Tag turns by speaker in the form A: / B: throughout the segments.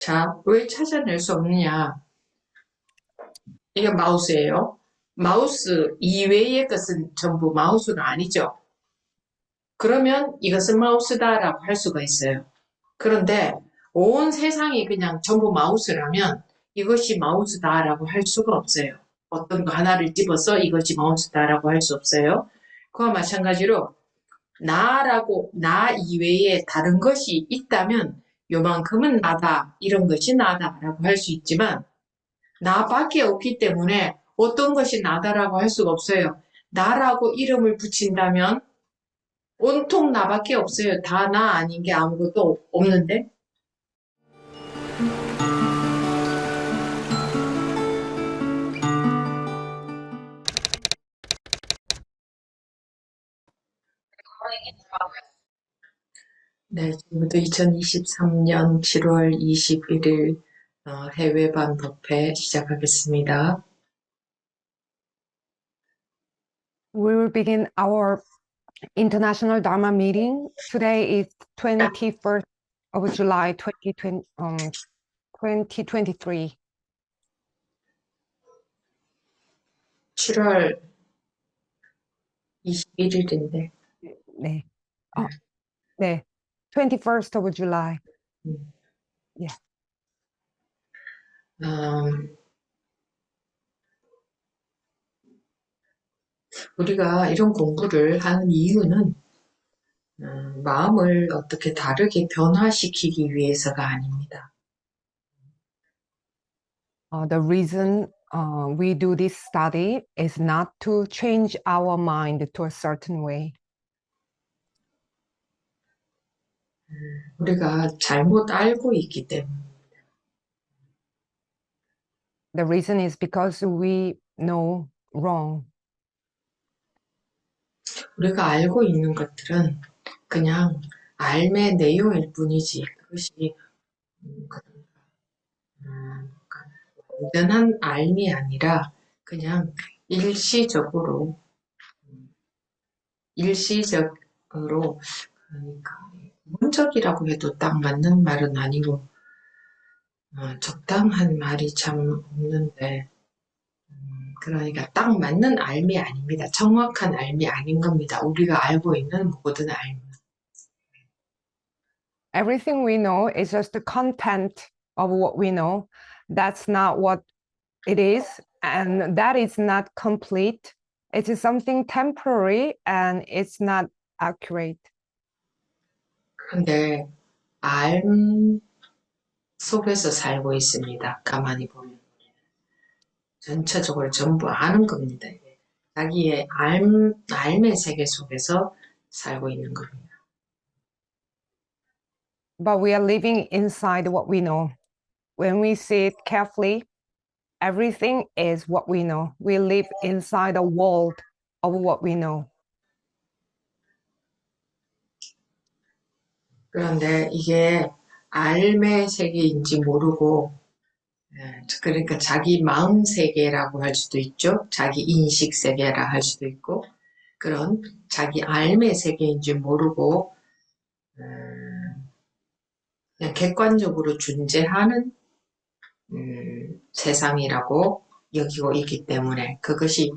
A: 자, 왜 찾아낼 수 없느냐? 이게 마우스예요. 마우스 이외의 것은 전부 마우스가 아니죠. 그러면 이것은 마우스다라고 할 수가 있어요. 그런데 온 세상이 그냥 전부 마우스라면 이것이 마우스다라고 할 수가 없어요. 어떤 거 하나를 집어서 이것이 마우스다라고 할 수 없어요. 그와 마찬가지로 나 이외에 다른 것이 있다면 요만큼은 나다, 이런 것이 나다라고 할 수 있지만 나밖에 없기 때문에 어떤 것이 나다라고 할 수가 없어요. 나라고 이름을 붙인다면 온통 나밖에 없어요. 다 나 아닌 게 아무것도 없는데. 네, 지금부터 2023년 7월 21일 해외반 법회 시작하겠습니다.
B: We will begin our International Dharma meeting. Today is 21st of July 2023.
A: 7월 21일인데.
B: 네. 네. 21st of July. Yeah.
A: 우리가 이런 공부를 하는 이유는 마음을 어떻게 다르게 변화시키기 위해서가 아닙니다.
B: The reason we do this study is not to change our mind to a certain way.
A: 우리가 잘못 알고 있기 때문에.
B: The reason is because we know wrong.
A: 우리가 알고 있는 것들은 그냥 삶의 내용일 뿐이지 그것이 완전한 삶이 아니라 그냥 일시적으로 그러니까 기본적이라고 해도 딱 맞는 말은 아니고 적당한 말이 참 없는데 그러니까 딱 맞는 삶이 아닙니다. 정확한 삶이 아닌 겁니다. 우리가 알고 있는 모든 삶.
B: Everything we know is just the content of what we know. That's not what it is, and that is not complete. It is something temporary and it's not accurate.
A: 그런데 삶 속에서 살고 있습니다. 가만히 보면. 전체적으로 전부 아는 겁니다. 자기의 삶의 세계 속에서 살고 있는 겁니다.
B: But we are living inside what we know. When we see it carefully, everything is what we know. We live inside a world of what we know.
A: 그런데 이게 삶의 세계인지 모르고 그러니까 자기 마음 세계라고 할 수도 있죠. 자기 인식 세계라 할 수도 있고 그런 자기 삶의 세계인지 모르고 그냥 객관적으로 존재하는 세상이라고 여기고 있기 때문에 그것이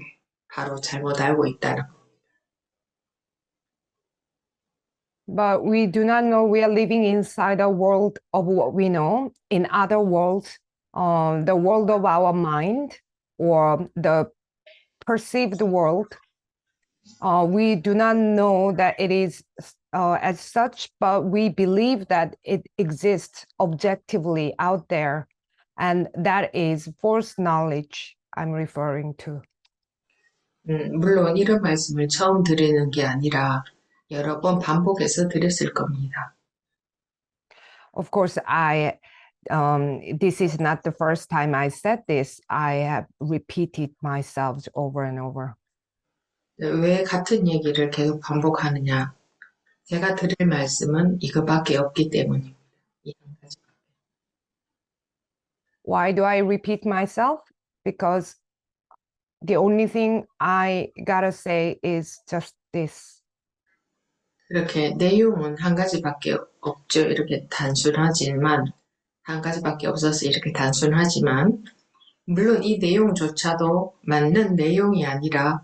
A: 바로 잘못 알고 있다는 겁니다.
B: But we do not know we are living inside a world of what we know. In other worlds, the world of our mind or the perceived world, we do not know that it is as such, but we believe that it exists objectively out there. And that is false knowledge I'm referring to.
A: 물론 이런 말씀을 처음 드리는 게 아니라 여러 번 반복해서 드렸을 겁니다.
B: Of course, this is not the first time I said this. I have repeated myself over and over.
A: 왜 같은 얘기를 계속 반복하느냐? 제가 드릴 말씀은 이거밖에 없기 때문입니다. 이 한 가지.
B: Why do I repeat myself? Because the only thing I gotta say is just this.
A: 이렇게 내용은 한 가지밖에 없죠. 이렇게 단순하지만 한 가지밖에 없어서 이렇게 단순하지만, 물론 이 내용조차도 맞는 내용이 아니라,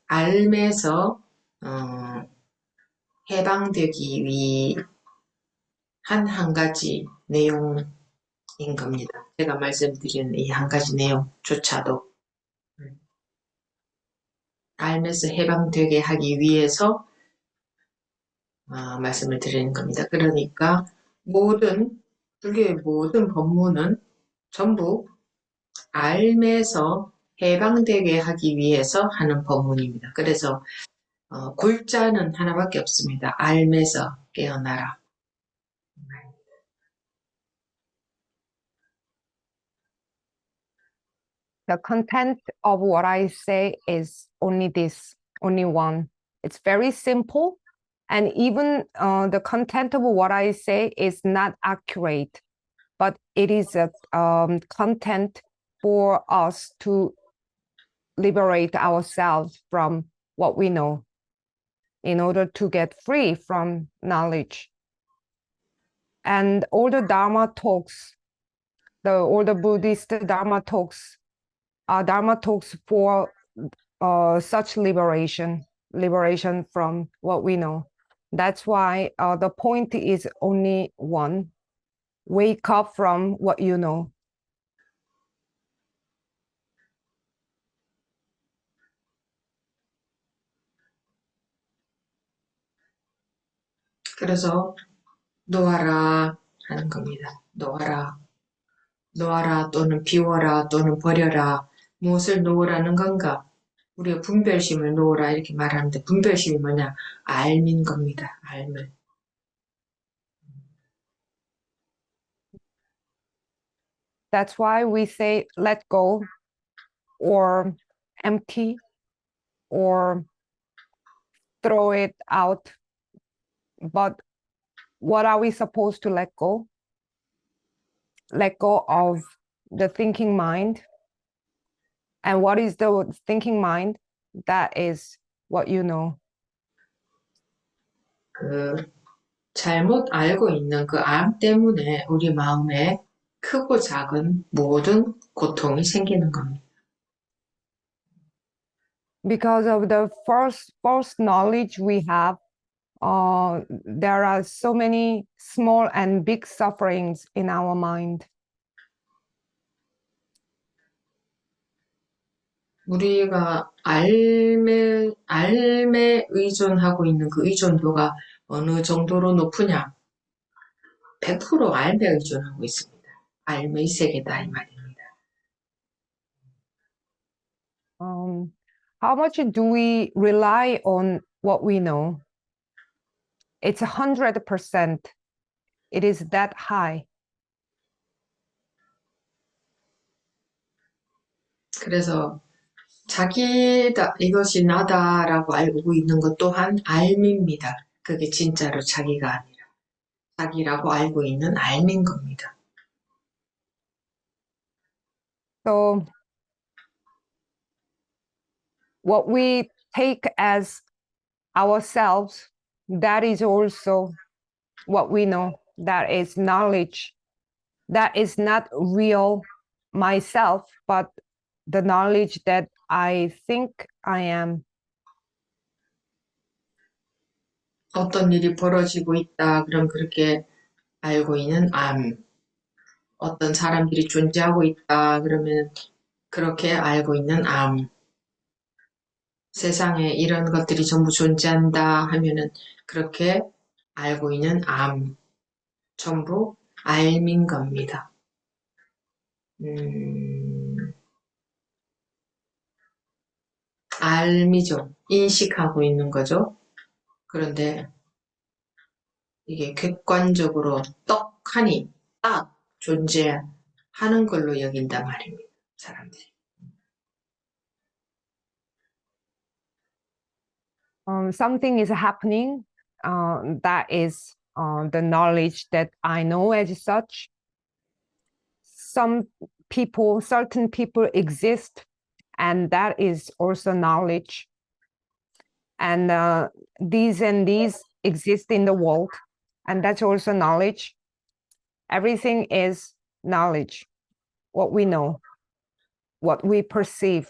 A: 알매서, 해방되기 위한 한 가지 내용인 겁니다. 제가 말씀드린 이 한 가지 내용조차도. 알매서 해방되게 하기 위해서 말씀을 드리는 겁니다. 그러니까 불교의 모든 법문은 전부 알매서 해방되게 하기 위해서 하는 법문입니다. 그래서 굴자는 하나밖에 없습니다. 알매서 깨어나라.
B: The content of what I say is only this, only one. It's very simple. And even the content of what I say is not accurate, but it is a content for us to liberate ourselves from what we know in order to get free from knowledge. And all the Dharma talks, all the Buddhist Dharma talks are Dharma talks for such liberation from what we know. That's why the point is only one. Wake up from what you know.
A: 그래서 놓아라 하는 겁니다. 놓아라. 놓아라 또는 비워라 또는 버려라. 무엇을 놓으라는 건가? 우리가 분별심을 놓으라 이렇게 말하는데 분별심이 뭐냐? 알민 겁니다. 알물.
B: That's why we say let go or empty or throw it out. But what are we supposed to let go? Let go of the thinking mind. And what is the thinking mind? That is what you know.
A: 잘못 알고 있는 그 암 때문에 우리 마음에 크고 작은 모든 고통이 생기는 겁니다.
B: Because of the false knowledge we have, there are so many small and big sufferings in our mind.
A: 우리가 알매 의존하고 있는 그 의존도가 어느 정도로 높으냐? 100% 알매 의존하고 있습니다. 알매의 세계다 이 말입니다.
B: How much do we rely on what we know? It's 100%. It is that high.
A: 그래서 자기다, 이것이 나다라고 알고 있는 것 또한 알미입니다. 그게 진짜로 자기가 아니라 자기라고 알고 있는 알미인 겁니다.
B: So what we take as ourselves, that is also what we know. That is knowledge. That is not real myself, but the knowledge that I think I am.
A: 어떤 일이 벌어지고 있다. 그럼 그렇게 알고 있는 암. 어떤 사람들이 존재하고 있다. 그러면 그렇게 알고 있는 암. 세상에 이런 것들이 전부 존재한다 하면은 그렇게 알고 있는 암. 전부 알민 겁니다. 알미죠. 인식하고 있는 거죠. 그런데 이게 객관적으로 떡하니 딱 존재하는 걸로 여긴단 말입니다. 사람들이.
B: Something is happening. That is the knowledge that I know as such. Some people, certain people exist, and that is also knowledge. And these exist in the world, and that's also knowledge. Everything is knowledge, what we know, what we perceive,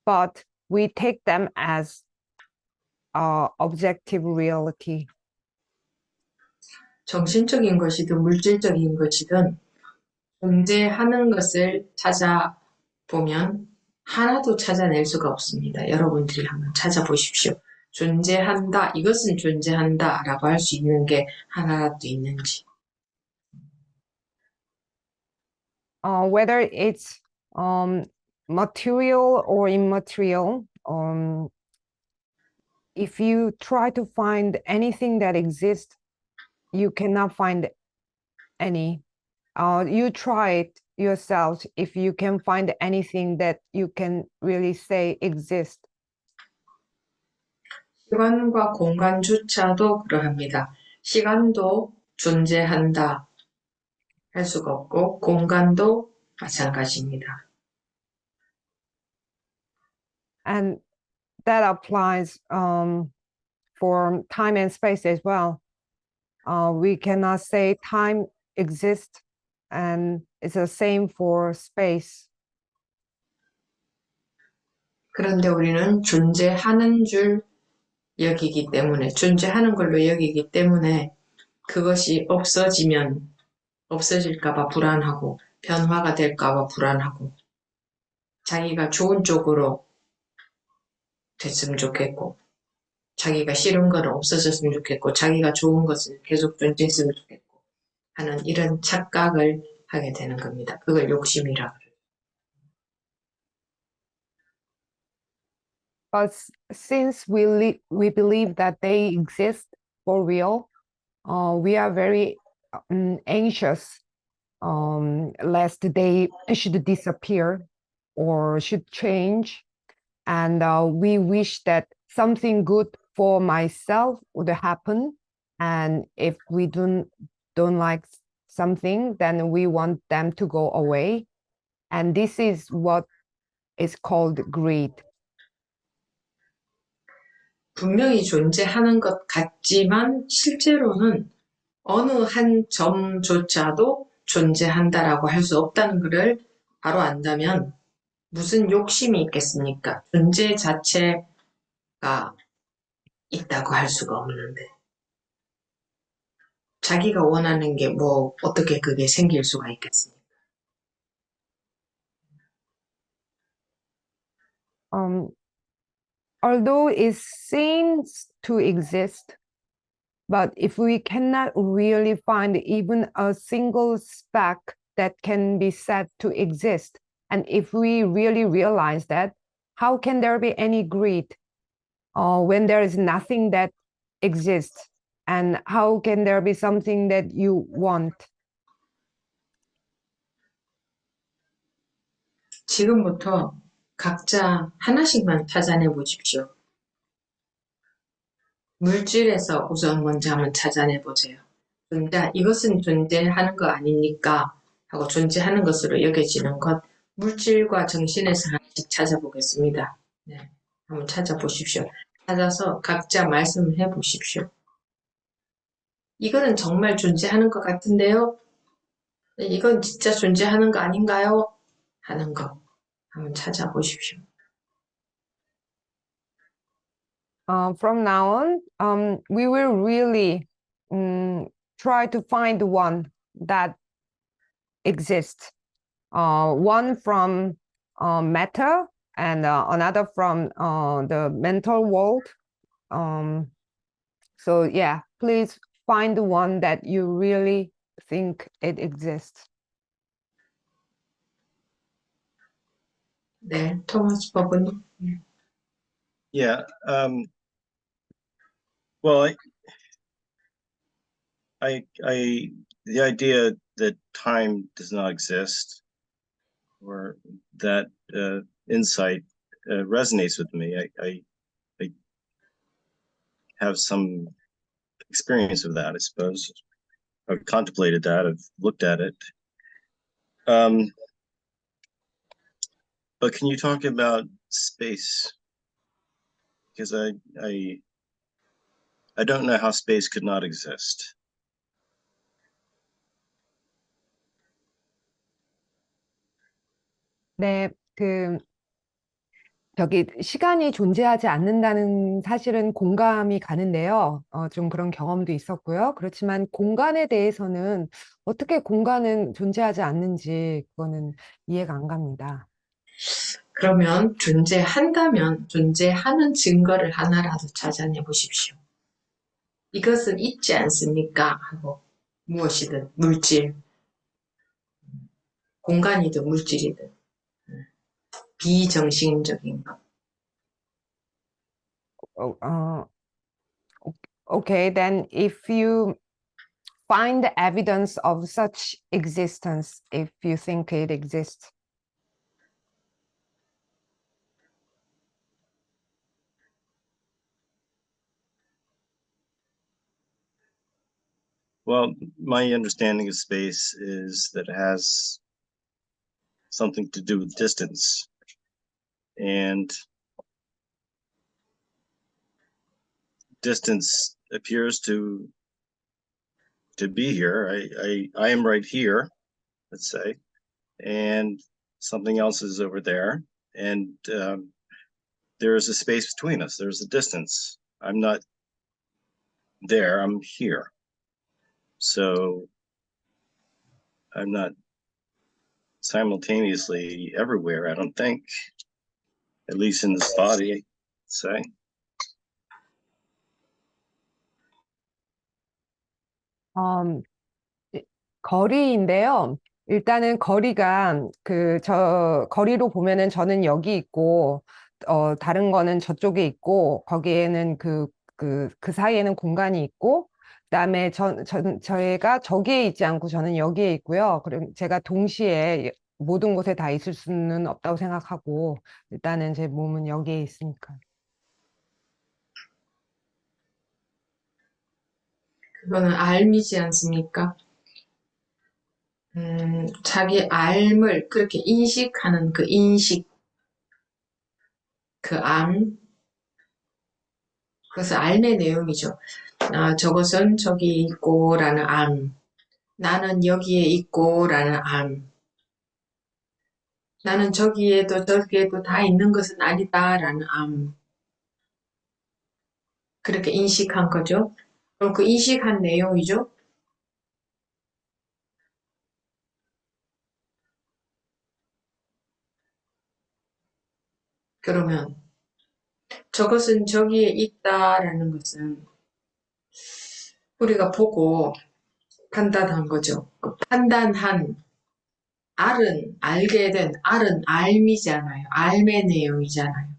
B: but we take them as objective reality.
A: 정신적인 것이든 물질적인 것이든 존재하는 것을 찾아보면 하나도 찾아낼 수가 없습니다. 여러분들이 한번 찾아보십시오. 존재한다, 이것은 존재한다 라고 할 수 있는 게 하나라도 있는지.
B: Whether it's material or immaterial, if you try to find anything that exists, you cannot find any. You try it yourself if you can find anything that you can really say exists.
A: 시간과 공간조차도 그러합니다. 시간도 존재한다 할 수가 없고 공간도 마찬가지입니다.
B: And that applies for time and space as well. We cannot say time exists, and it's the same for space.
A: 그런데 우리는 존재하는 줄 여기기 때문에, 존재하는 걸로 여기기 때문에 그것이 없어지면 없어질까봐 불안하고 변화가 될까봐 불안하고 자기가 좋은 쪽으로 됐으면 좋겠고 자기가 싫은 건 없어졌으면 좋겠고 자기가 좋은 것을 계속 존재했으면 좋겠고 하는 이런 착각을 하게 되는 겁니다. 그걸 욕심이라고 그래요.
B: But since we believe that they exist for real, we are very anxious lest they should disappear or should change. And we wish that something good for myself would happen. And if we don't like something, then we want them to go away. And this is what is called greed.
A: 분명히 존재하는 것 같지만 실제로는 어느 한 점조차도 존재한다라고 할 수 없다는 것을 바로 안다면 무슨 욕심이 있겠습니까? 존재 자체가 있다고 할 수가 없는데 자기가 원하는 게 뭐 어떻게 그게 생길 수가 있겠습니까?
B: Although it seems to exist, but if we cannot really find even a single speck that can be said to exist, and if we really realize that, how can there be any greed when there is nothing that exists? And how can there be something that you want?
A: 지금부터 각자 하나씩만 찾아내 보십시오. 물질에서 우선 먼저 한번 찾아내 보세요. 이것은 존재하는 거 아닙니까? 하고 존재하는 것으로 여겨지는 것, 물질과 정신에서 하나씩 찾아보겠습니다. 네, 한번 찾아보십시오. 찾아서 각자 말씀을 해보십시오. 이거는 정말 존재하는 것 같은데요? 이건 진짜 존재하는 거 아닌가요? 하는 거 한번 찾아보십시오.
B: From now on, we will really try to find one that exists. One from matter and another from the mental world. So yeah, please find the one that you really think it exists.
A: 네, 토마스 버브님.
C: Yeah. Well, the idea that time does not exist, or that insight resonates with me. I have some experience of that, I suppose. I've contemplated that. I've looked at it. But can you talk about space? Because I don't know how space could not exist.
B: 네, 저기 시간이 존재하지 않는다는 사실은 공감이 가는데요. 좀 그런 경험도 있었고요. 그렇지만 공간에 대해서는 어떻게 공간은 존재하지 않는지 그거는 이해가 안 갑니다.
A: 그러면 존재한다면 존재하는 증거를 하나라도 찾아내 보십시오. 이것은 있지 않습니까? 하고 무엇이든 물질, 공간이든 물질이든 비정신적인 것.
B: 어, 어, okay, then if you find the evidence of such existence, if you think it exists.
C: Well, my understanding of space is that it has something to do with distance. And distance appears to be here. I am right here, let's say, and something else is over there. And there is a space between us. There's a distance. I'm not there, I'm here. So I'm not simultaneously everywhere, I don't think, at least in this body, I'd say.
B: 음, 거리인데요. 일단은 거리가 거리로 보면은 저는 여기 있고, 다른 거는 저쪽에 있고, 거기에는 그 사이에는 공간이 있고, 그다음에 저희가 저기에 있지 않고 저는 여기에 있고요. 그럼 제가 동시에 모든 곳에 다 있을 수는 없다고 생각하고, 일단은 제 몸은 여기에 있으니까.
A: 그거는 알미지 않습니까? 자기 알을 그렇게 인식하는 그 인식, 그 암, 그것은 알의 내용이죠. 저것은 저기 있고 라는 암, 나는 여기에 있고 라는 암, 나는 저기에도 저기에도 다 있는 것은 아니다 라는 암, 그렇게 인식한 거죠. 그럼 그 인식한 내용이죠. 그러면 저것은 저기에 있다라는 것은 우리가 보고 판단한 거죠. 그 판단한 알은 알게 된 알은 알미잖아요. 알의 내용이잖아요.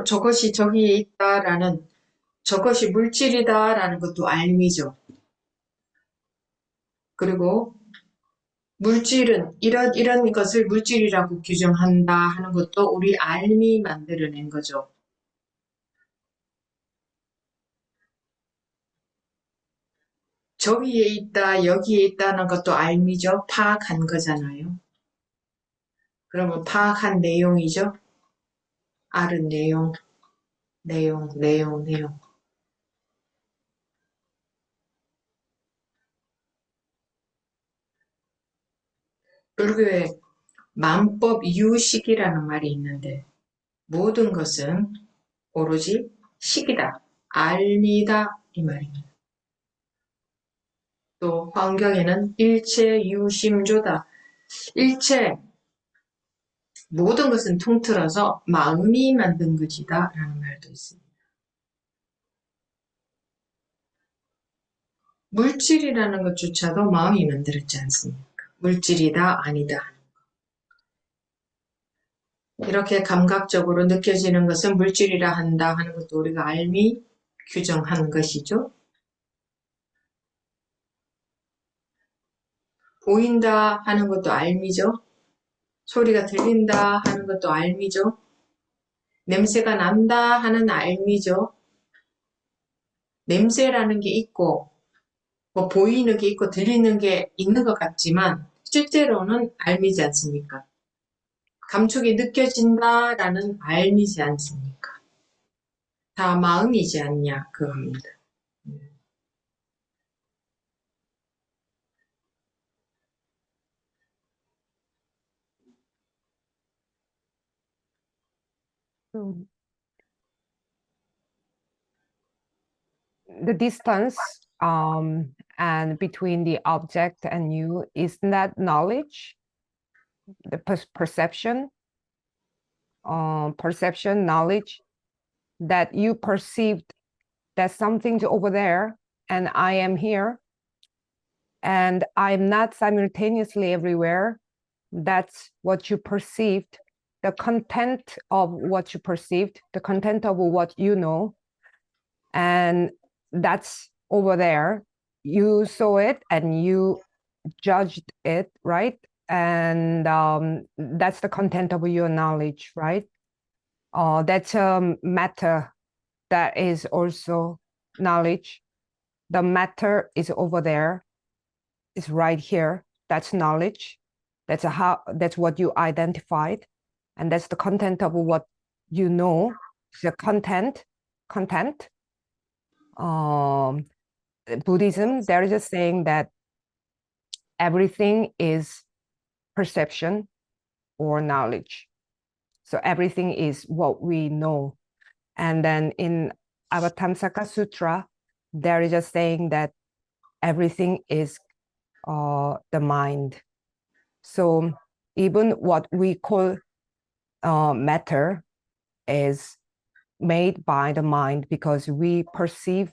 A: 저것이 저기에 있다라는 저것이 물질이다라는 것도 알미죠. 그리고 물질은 이런 것을 물질이라고 규정한다 하는 것도 우리 알미 만들어낸 거죠. 저기에 있다, 여기에 있다는 것도 알미죠. 파악한 거잖아요. 그러면 파악한 내용이죠. 알은 내용, 내용. 불교에 만법 유식이라는 말이 있는데 모든 것은 오로지 식이다, 알미다 이 말입니다. 또 환경에는 일체 유심조다. 일체 모든 것은 통틀어서 마음이 만든 것이다 라는 말도 있습니다. 물질이라는 것조차도 마음이 만들었지 않습니까? 물질이다 아니다. 이렇게 감각적으로 느껴지는 것은 물질이라 한다 하는 것도 우리가 알미 규정한 것이죠. 보인다 하는 것도 알미죠. 소리가 들린다 하는 것도 알미죠. 냄새가 난다 하는 알미죠. 냄새라는 게 있고 뭐 보이는 게 있고 들리는 게 있는 것 같지만 실제로는 알미지 않습니까? 감촉이 느껴진다라는 알미지 않습니까? 다 마음이지 않냐 그겁니다.
B: So the distance and between the object and you, isn't that knowledge? The perception, knowledge that you perceived that something's over there and I am here and I'm not simultaneously everywhere. That's what you perceived, the content of what you perceived, the content of what you know, and that's over there. You saw it and you judged it, right? And that's the content of your knowledge, right? That's a matter that is also knowledge. The matter is over there, is right here. That's knowledge. That's that's what you identified, and that's the content of what you know. The content. Buddhism, there is a saying that everything is perception or knowledge. So everything is what we know. And then in Avatamsaka Sutra, there is a saying that everything is the mind. So even what we call matter is made by the mind because we perceive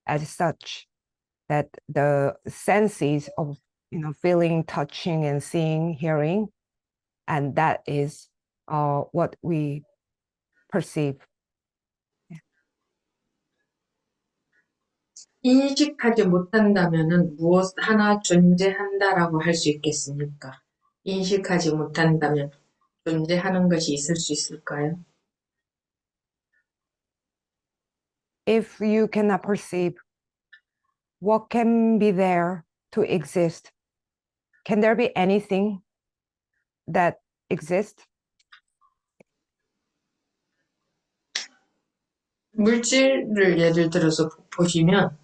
B: as such that the senses of feeling, touching, and seeing, hearing, and that is what we perceive.
A: 인식하지 못한다면은 무엇 하나 존재한다라고 할 수 있겠습니까? 인식하지 못한다면 존재하는 것이 있을 수 있을까요?
B: If you cannot perceive, what can be there to exist? Can there be anything that exists?
A: 물질을 예를 들어서 보시면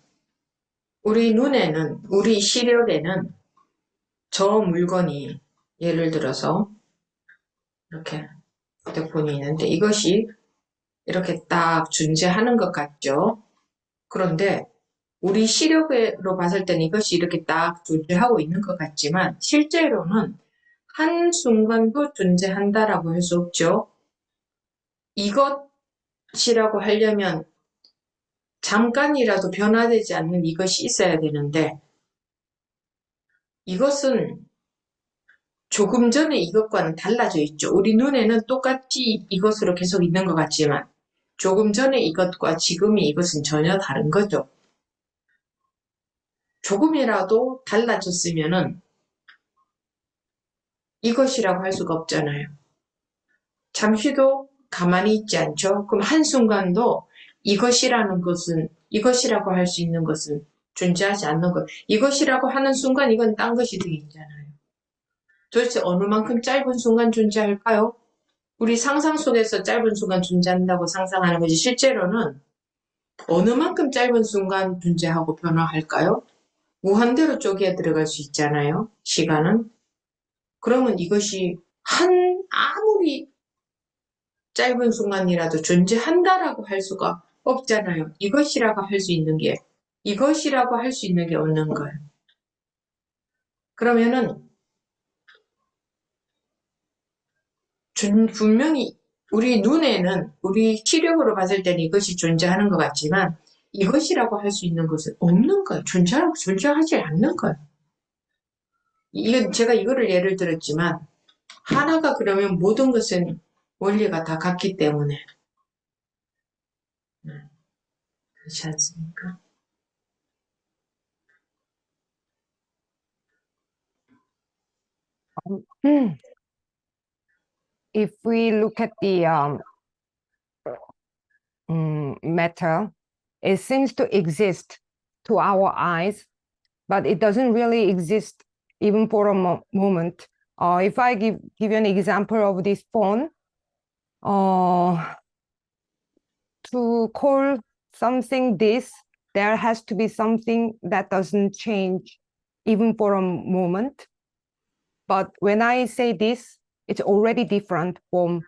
A: 우리 눈에는, 우리 시력에는 저 물건이 예를 들어서 이렇게 휴대폰이 있는데 이것이 이렇게 딱 존재하는 것 같죠? 그런데 우리 시력으로 봤을 때는 이것이 이렇게 딱 존재하고 있는 것 같지만 실제로는 한순간도 존재한다라고 할 수 없죠. 이것이라고 하려면 잠깐이라도 변화되지 않는 이것이 있어야 되는데 이것은 조금 전에 이것과는 달라져 있죠. 우리 눈에는 똑같이 이것으로 계속 있는 것 같지만 조금 전에 이것과 지금의 이것은 전혀 다른 거죠. 조금이라도 달라졌으면은 이것이라고 할 수가 없잖아요. 잠시도 가만히 있지 않죠. 그럼 한순간도 이것이라는 것은, 이것이라고 할 수 있는 것은 존재하지 않는 것. 이것이라고 하는 순간 이건 딴 것이 되어 있잖아요. 도대체 어느 만큼 짧은 순간 존재할까요? 우리 상상 속에서 짧은 순간 존재한다고 상상하는 거지 실제로는 어느 만큼 짧은 순간 존재하고 변화할까요? 무한대로 쪼개 들어갈 수 있잖아요. 시간은. 그러면 이것이 아무리 짧은 순간이라도 존재한다라고 할 수가 없잖아요. 이것이라고 할 수 있는 게 없는 거예요. 그러면은 분명히 우리 눈에는 우리 시력으로 봤을 때는 이것이 존재하는 것 같지만 이것이라고 할 수 있는 것은 없는 거예요. 존재하지 않는 거예요. 제가 이거를 예를 들었지만 하나가 그러면 모든 것은 원리가 다 같기 때문에 그렇지 않습니까?
B: If we look at the matter, it seems to exist to our eyes, but it doesn't really exist even for a moment. If I give you an example of this phone, to call something this, there has to be something that doesn't change even for a moment. But when I say this, it's already different from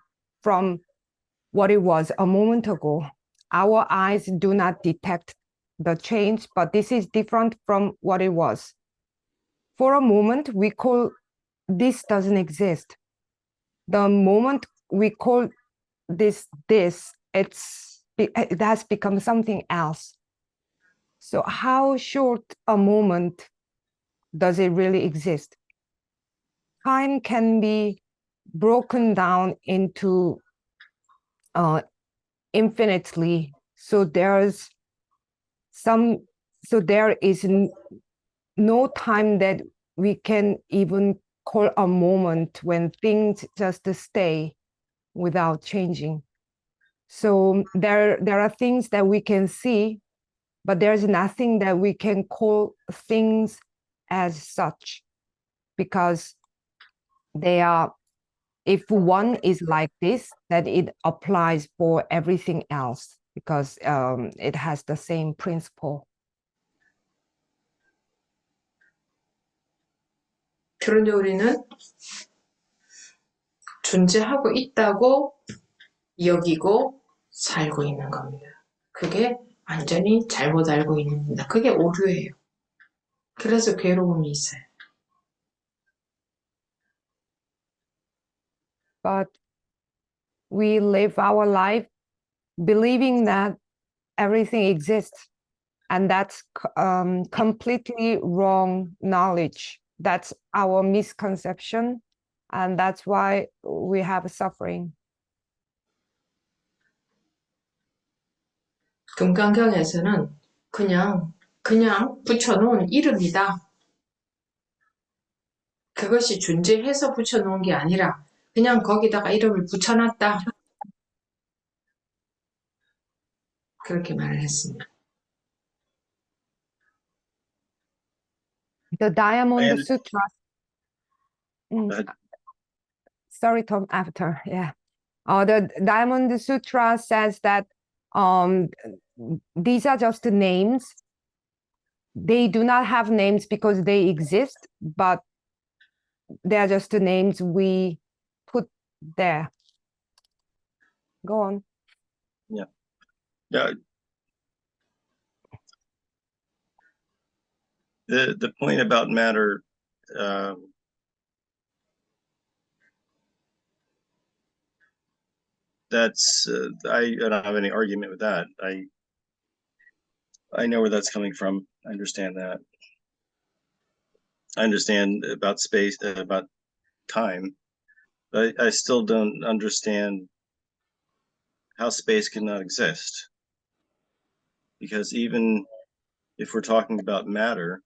B: what it was a moment ago. Our eyes do not detect the change, but this is different from what it was. For a moment, we call this doesn't exist. The moment we call this, it has become something else. So how short a moment does it really exist? Time can be broken down into infinitely. So there is no time that we can even call a moment when things just stay without changing. So there are things that we can see, but there's nothing that we can call things as such, because they are, if one is like this, that it applies for everything else, because it has the same principle.
A: 그런데 우리는 존재하고 있다고 여기고 살고 있는 겁니다. 그게 완전히 잘못 알고 있는 겁니다. 그게 오류예요. 그래서 괴로움이 있어요.
B: But we live our life believing that everything exists, and that's completely wrong knowledge. That's our misconception, and that's why we have suffering.
A: 금강경에서는 그냥 붙여놓은 이름이다. 그것이 존재해서 붙여놓은 게 아니라 그냥 거기다가 이름을 붙여놨다. 그렇게 말을 했습니다.
B: The Diamond
C: And-
B: Sutra. Sorry, Tom, after, yeah. The Diamond Sutra says that these are just names. They do not have names because they exist, but they are just the names we put there. Go on.
C: Yeah. The point about matter, that's I don't have any argument with that. I know where that's coming from. I understand that. I understand about space, about time, but I still don't understand how space cannot exist. Because even if we're talking about matter,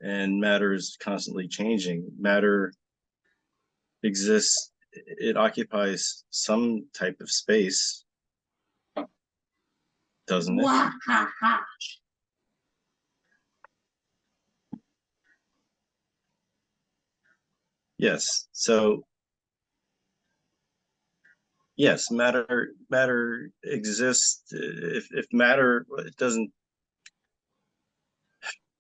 C: and matter is constantly changing, matter exists, it occupies some type of space, doesn't it? Yes. So yes, matter exists. If matter, it doesn't,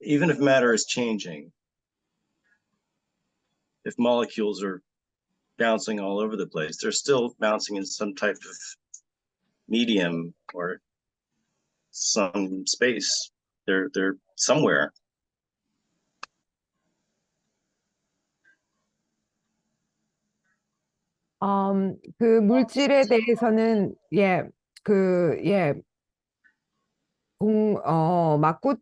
C: even if matter is changing, if molecules are bouncing all over the place, they're still bouncing in some type of medium or some space. They're somewhere.
B: 그 물질에 대해서는 맞고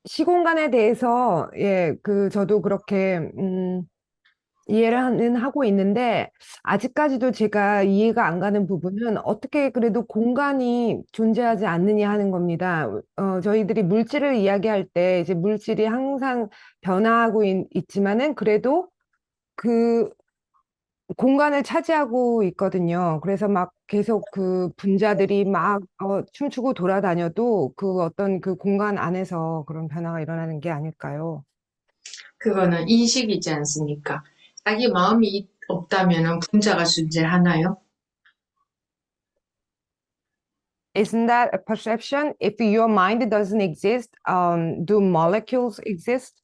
B: 시공간에 대해서 저도 그렇게 이해를 하고 있는데, 아직까지도 제가 이해가 안 가는 부분은 어떻게 그래도 공간이 존재하지 않느냐 하는 겁니다. 저희들이 물질을 이야기할 때 이제 물질이 항상 변화하고 있지만은 그래도 그 공간을 차지하고 있거든요. 그래서 막 계속 그 분자들이 막 춤추고 돌아다녀도 그 어떤 그 공간 안에서 그런 변화가 일어나는 게 아닐까요?
A: 그거는 인식이지 않습니까? 자기 마음이 없다면 분자가 존재하나요?
B: Isn't that a perception? If your mind doesn't exist, do molecules exist?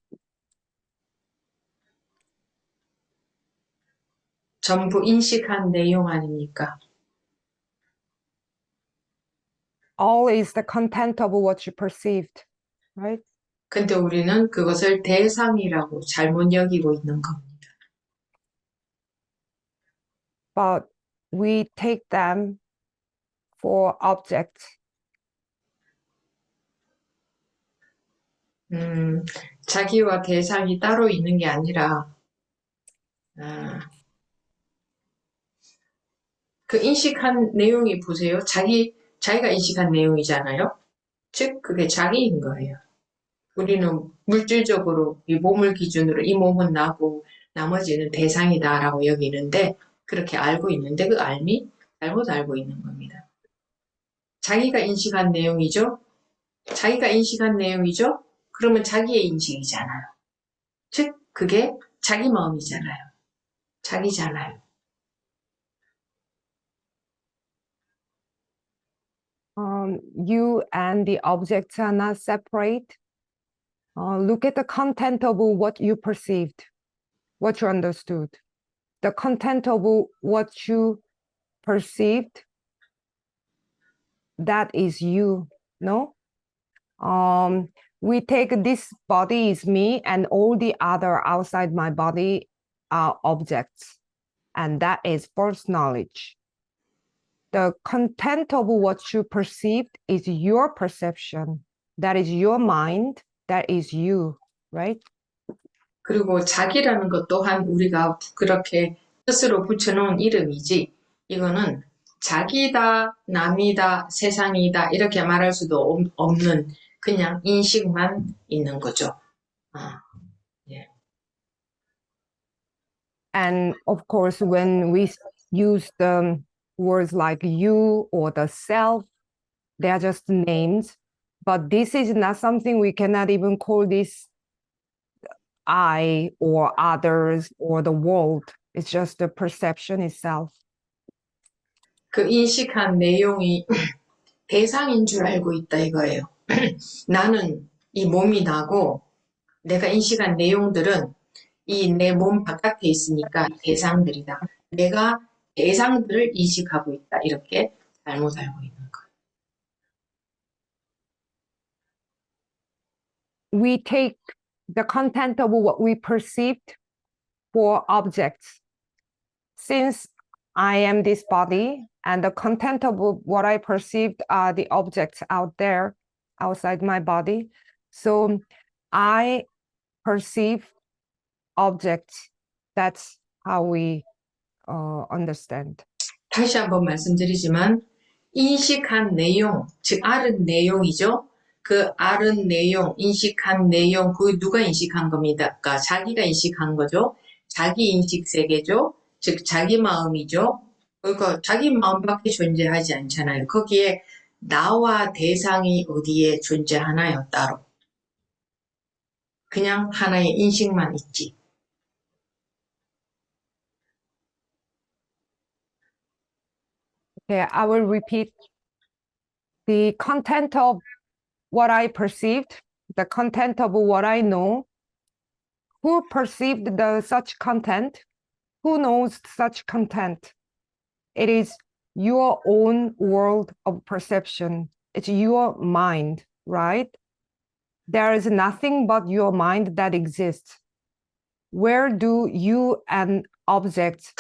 A: 전부 인식한 내용 아닙니까?
B: All is the content of what you perceived, right?
A: 근데 우리는 그것을 대상이라고 잘못 여기고 있는 겁니다.
B: But we take them for objects.
A: 자기와 대상이 따로 있는 게 아니라, 그 인식한 내용이 보세요. 자기가 인식한 내용이잖아요. 즉, 그게 자기인 거예요. 우리는 물질적으로 이 몸을 기준으로 이 몸은 나고 나머지는 대상이다라고 여기는데, 그렇게 알고 있는데 그 알미 잘못 알고 있는 겁니다. 자기가 인식한 내용이죠? 자기가 인식한 내용이죠? 그러면 자기의 인식이잖아요. 즉, 그게 자기 마음이잖아요. 자기잖아요.
B: You and the objects are not separate. Look at the content of what you perceived, what you understood. The content of what you perceived, that is you, no? We take this body is me and all the other outside my body are objects, and that is false knowledge. The content of what you perceived is your perception. That is your mind. That is you, right?
A: 그리고 자기라는 것 또한 우리가 그렇게 스스로 붙여놓은 이름이지, 이거는 자기다, 남이다, 세상이다 이렇게 말할 수도 없는 그냥 인식만 있는 거죠. 예.
B: And of course, when we use the words like you or the self, they are just names. But this is not something we cannot even call this I or others or the world. It's just the perception itself.
A: 그 인식한 내용이 대상인 줄 알고 있다 이거예요. 나는 이 몸이 나고 내가 인식한 내용들은 이 내 몸 바깥에 있으니까 대상들이다. 내가 대상들을 인식하고 있다. 이렇게 잘못 알고 있는 거예요.
B: We take the content of what we perceived for objects. Since I am this body and the content of what I perceived are the objects out there, outside my body. So I perceive objects. That's how we understand.
A: 다시 한번 말씀드리지만 인식한 내용, 즉 알은 내용이죠. 그 알은 내용, 인식한 내용, 그 누가 인식한 겁니까? 자기가 인식한 거죠. 자기 인식 세계죠. 즉 자기 마음이죠. 그러니까 자기 마음밖에 존재하지 않잖아요. 거기에 나와 대상이 어디에 존재하나요? 따로. 그냥 하나의 인식만 있지.
B: Okay, I will repeat the content of what I perceived, the content of what I know. Who perceived such content? Who knows such content? It is your own world of perception. It's your mind, right? There is nothing but your mind that exists. Where do you and objects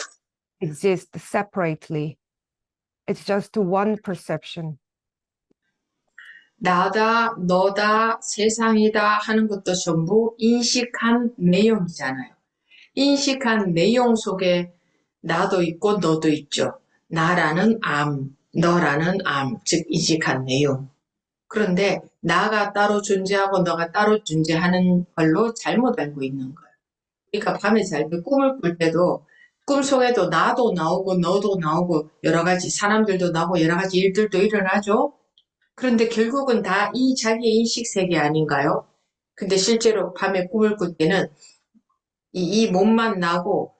B: exist separately? It's just one perception.
A: 나다, 너다, 세상이다 하는 것도 전부 인식한 내용이잖아요. 인식한 내용 속에 나도 있고 너도 있죠. 나라는 암, 너라는 암, 즉 인식한 내용. 그런데 나가 따로 존재하고 너가 따로 존재하는 걸로 잘못 알고 있는 거예요. 그러니까 밤에 잘 때 꿈을 꿀 때도 꿈속에도 나도 나오고 너도 나오고 여러 가지 사람들도 나오고 여러 가지 일들도 일어나죠. 그런데 결국은 다 이 자기의 인식 세계 아닌가요? 근데 실제로 밤에 꿈을 꿀 때는 이 몸만 나고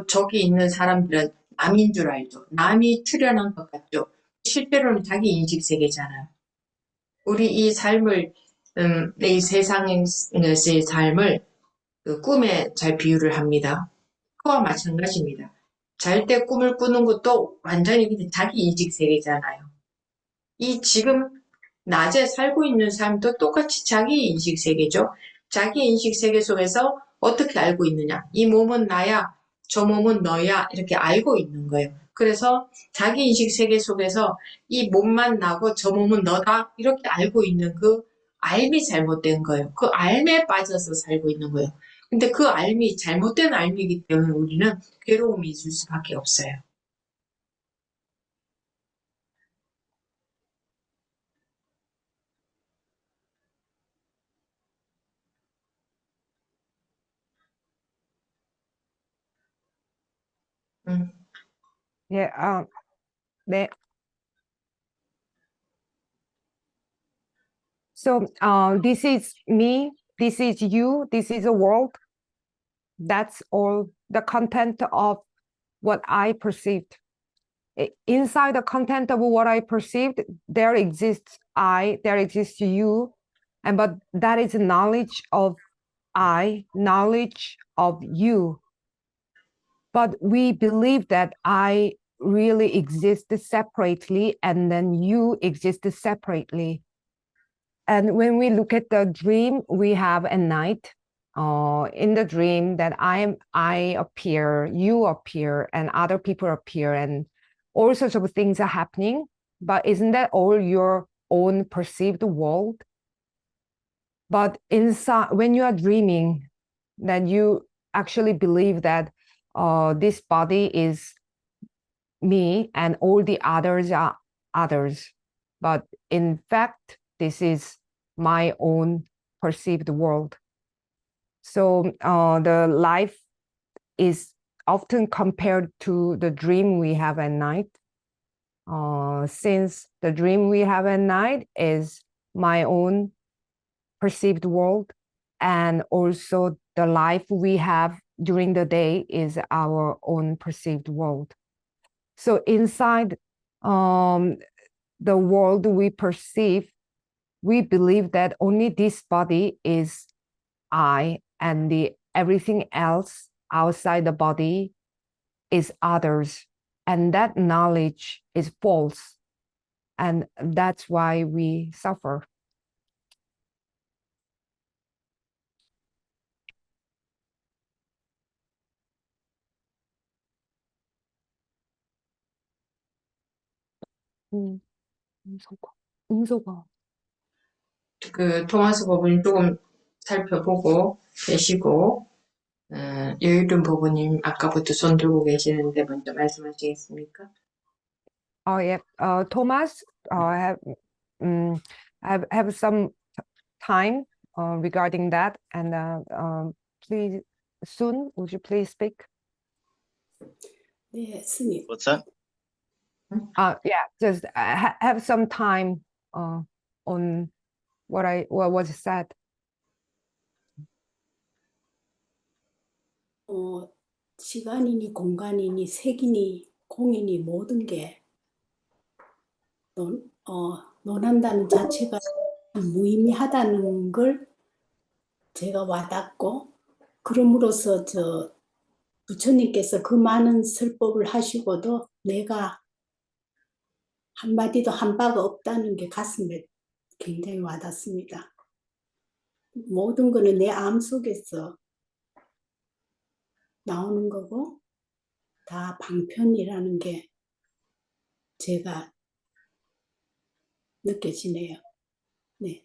A: 저기 있는 사람들은 남인 줄 알죠. 남이 출현한 것 같죠. 실제로는 자기 인식 세계잖아요. 우리 이 삶을 이 세상의 삶을 그 꿈에 잘 비유를 합니다. 그와 마찬가지입니다. 잘 때 꿈을 꾸는 것도 완전히 그냥 자기 인식 세계잖아요. 이 지금 낮에 살고 있는 삶도 똑같이 자기 인식 세계죠. 자기 인식 세계 속에서 어떻게 알고 있느냐. 이 몸은 나야, 저 몸은 너야, 이렇게 알고 있는 거예요. 그래서 자기 인식 세계 속에서 이 몸만 나고 저 몸은 너다, 이렇게 알고 있는 그 알미 잘못된 거예요. 그 알에 빠져서 살고 있는 거예요. 근데 그 알미, 잘못된 알미이기 때문에 우리는 괴로움이 있을 수밖에 없어요. 음.
B: Yeah, 네. So, this is me, this is you, this is the world. That's all the content of what I perceived. Inside the content of what I perceived, there exists I, there exists you, but that is knowledge of I, knowledge of you. But we believe that I really exists separately and then you exist separately. And when we look at the dream we have at night, in the dream that I appear, you appear, and other people appear, and all sorts of things are happening. But isn't that all your own perceived world? But inside, when you are dreaming, then you actually believe that this body is me and all the others are others. But in fact, this is my own perceived world. So the life is often compared to the dream we have at night. Since the dream we have at night is my own perceived world, and also the life we have during the day is our own perceived world. So inside the world we perceive, we believe that only this body is I, and everything else outside the body is others. And that knowledge is false. And that's why we suffer. 음소거.
A: 그 토마스 법은 조금 살펴보고 계시고, 여유른 부부님 아까부터 손 들고 계시는데 먼저 말씀하시겠습니까?
B: Oh yeah, Thomas, have some time regarding that, and please, soon, would you please speak?
D: 네, 스님.
C: What's that?
B: Yeah, just have some time on what was said.
D: 시간이니 공간이니 색이니 공이니 모든 게 논한다는 자체가 무의미하다는 걸 제가 와닿고, 그럼으로써 부처님께서 그 많은 설법을 하시고도 내가 한마디도 한 바가 없다는 게 가슴에 굉장히 와닿습니다. 모든 거는 내 암 속에서 나오는 거고 다 방편이라는 게 제가 느껴지네요. 네.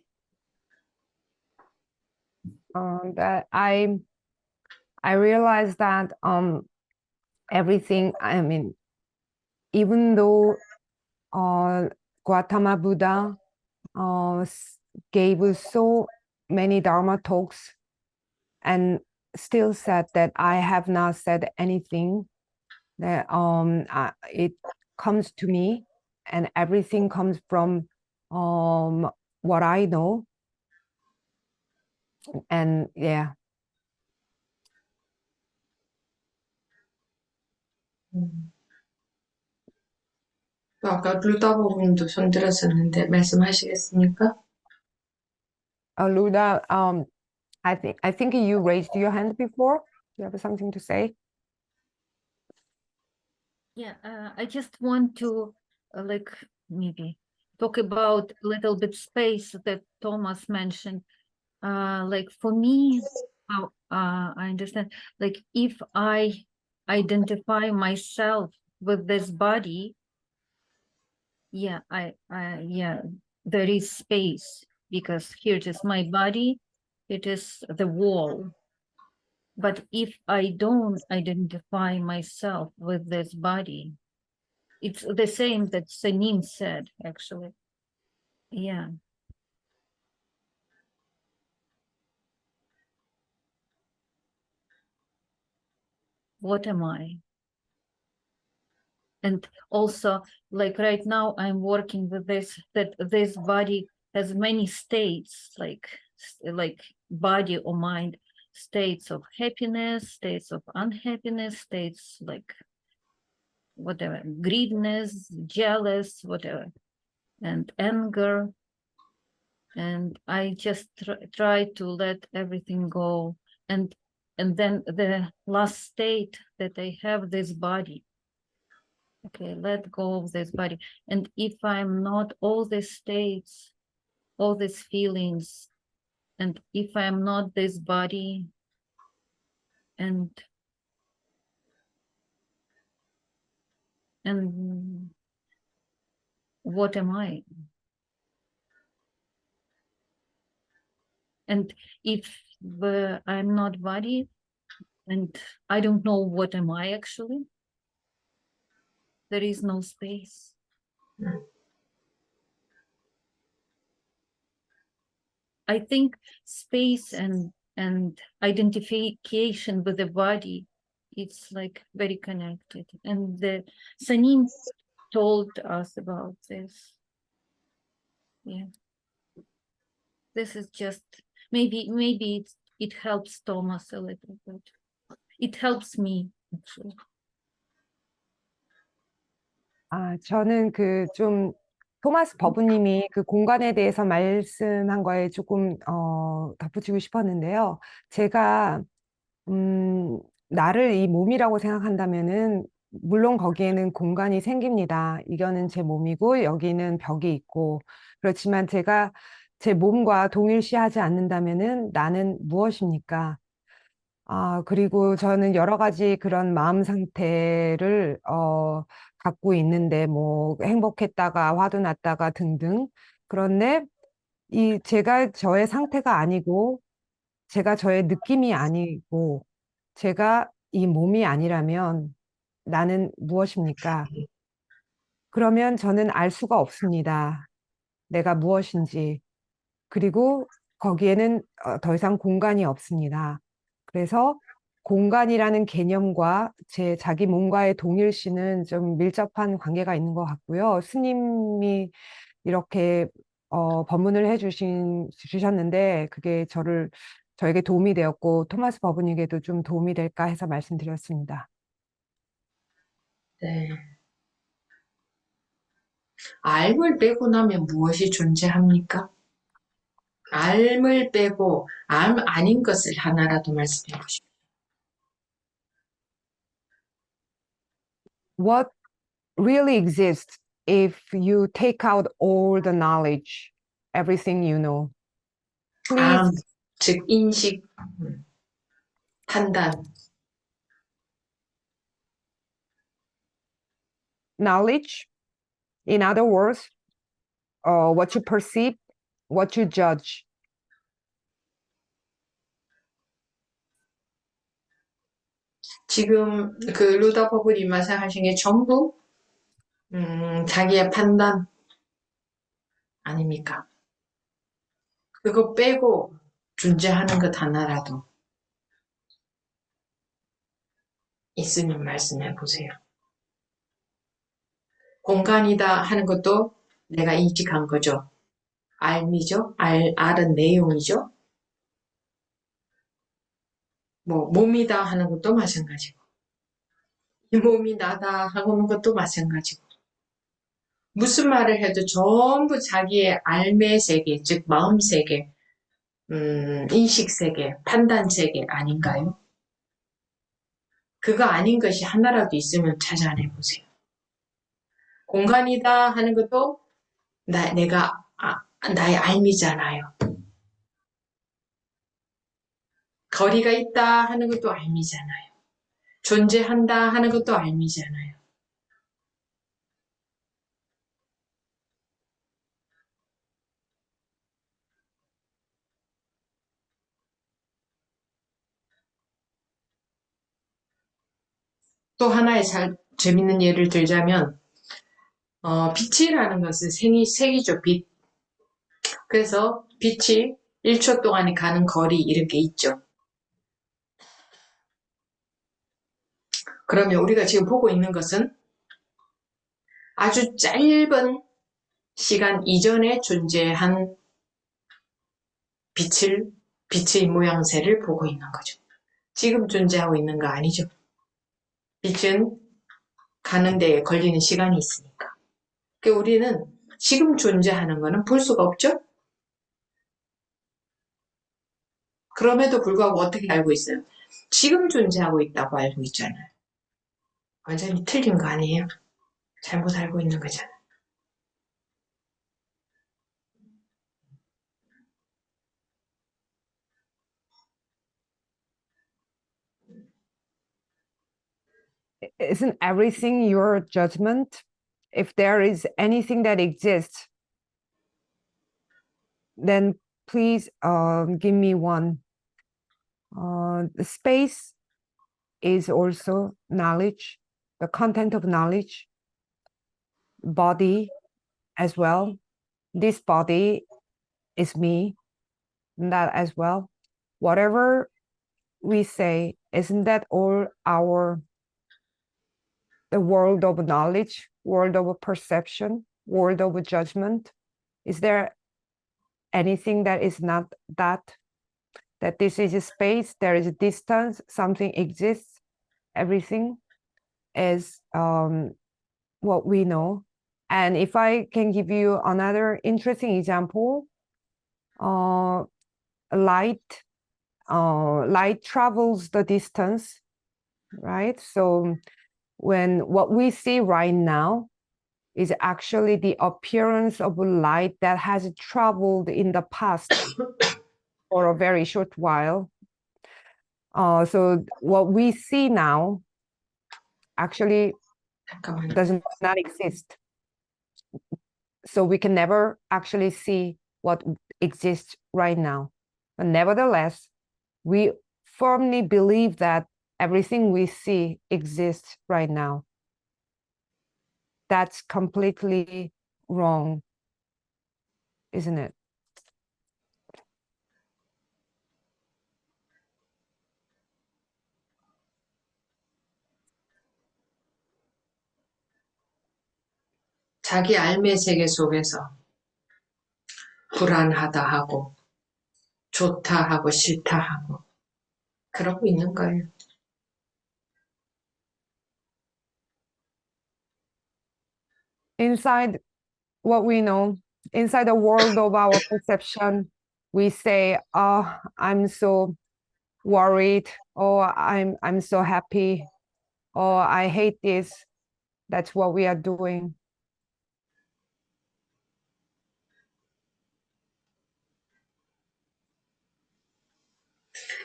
B: That I realized that everything, I mean, even though Gautama Buddha gave so many Dharma talks and still said that I have not said anything, that it comes to me and everything comes from what I know. And yeah.
A: 또 아까 루다 부부님도 손 들었었는데 말씀하시겠습니까?
B: Luda, I think you raised your hand before. Do you have something to say?
E: Yeah, I just want to like maybe talk about a little bit space that Thomas mentioned. Like for me, how I understand, like if I identify myself with this body, yeah, yeah, there is space because here it is my body, it is the wall. But if I don't identify myself with this body, it's the same that Sanin said, actually. Yeah. What am I? And also, like right now, I'm working with this, that this body has many states, like body or mind, states of happiness, states of unhappiness, states like whatever, greediness, jealous, whatever, and anger. And I just try to let everything go. And then the last state that I have this body. Okay, let go of this body. And if I'm not all these states, all these feelings, and if I'm not this body, and what am I? And if I'm not body, and I don't know what am I actually, there is no space. I think space and identification with the body, it's like very connected. And the Sanin told us about this. Yeah, this is just maybe it helps Thomas a little bit. It helps me actually.
B: 저는 그 좀 토마스 버부님이 그 공간에 대해서 말씀한 거에 조금 덧붙이고 싶었는데요. 제가 나를 이 몸이라고 생각한다면은 물론 거기에는 공간이 생깁니다. 이거는 제 몸이고 여기는 벽이 있고 그렇지만 제가 제 몸과 동일시하지 않는다면은 나는 무엇입니까? 그리고 저는 여러 가지 그런 마음 상태를 갖고 있는데 뭐 행복했다가 화도 났다가 등등. 그런데 제가 저의 상태가 아니고 제가 저의 느낌이 아니고 제가 이 몸이 아니라면 나는 무엇입니까? 그러면 저는 알 수가 없습니다. 내가 무엇인지. 그리고 거기에는 더 이상 공간이 없습니다. 그래서 공간이라는 개념과 자기 몸과의 동일시는 좀 밀접한 관계가 있는 것 같고요. 스님이 이렇게 법문을 주셨는데 그게 저에게 도움이 되었고 토마스 버분에게도 좀 도움이 될까 해서 말씀드렸습니다.
A: 네. 알을 빼고 나면 무엇이 존재합니까? 알을 빼고 알 아닌 것을 하나라도 말씀해 보십시오.
B: What really exists if you take out all the knowledge, everything you know?
A: 암,
B: Please,
A: 즉 인식, 판단,
B: knowledge, in other words, what you perceive, what you judge.
A: 지금 그 루더 버블이 말씀하신 게 전부 자기의 판단 아닙니까? 그거 빼고 존재하는 것 하나라도 있으면 말씀해 보세요. 공간이다 하는 것도 내가 인식한 거죠. 알미죠? 알은 내용이죠? 뭐 몸이다 하는 것도 마찬가지고 이 몸이 나다 하는 것도 마찬가지고 무슨 말을 해도 전부 자기의 알매 세계, 즉 마음 세계, 인식 세계, 판단 세계 아닌가요? 그거 아닌 것이 하나라도 있으면 찾아내 보세요. 공간이다 하는 것도 나의 알미잖아요. 거리가 있다 하는 것도 알미잖아요. 존재한다 하는 것도 알미잖아요. 또 하나의 재밌는 예를 들자면 빛이라는 것은 색이죠. 빛. 그래서 빛이 1초 동안에 가는 거리 이런 게 있죠. 그러면 우리가 지금 보고 있는 것은 아주 짧은 시간 이전에 존재한 빛의 모양새를 보고 있는 거죠. 지금 존재하고 있는 거 아니죠. 빛은 가는 데에 걸리는 시간이 있으니까. 그러니까 우리는 지금 존재하는 거는 볼 수가 없죠. 그럼에도 불구하고 어떻게 알고 있어요? 지금 존재하고 있다고 알고 있잖아요. 완전히 틀린 거 아니에요? 잘못 알고 있는 거잖아요.
B: Isn't everything your judgment? If there is anything that exists, then please give me one. The space is also knowledge, the content of knowledge, body as well. This body is me, that as well. Whatever we say, isn't that all the world of knowledge, world of perception, world of judgment? Is there anything that is not that this is a space, there is a distance, something exists, everything is what we know? And if I can give you another interesting example, light travels the distance, right? So when what we see right now is actually the appearance of light that has traveled in the past for a very short while. So what we see now actually does not exist. So we can never actually see what exists right now. But nevertheless, we firmly believe that everything we see exists right now. That's completely wrong, isn't it?
A: 자기 삶의 세계 속에서 불안하다 하고 좋다 하고 싫다 하고 그러고 있는 거예요.
B: Inside what we know, inside the world of our perception, we say, oh, I'm so worried, or I'm so happy, or I hate this. That's what we are doing.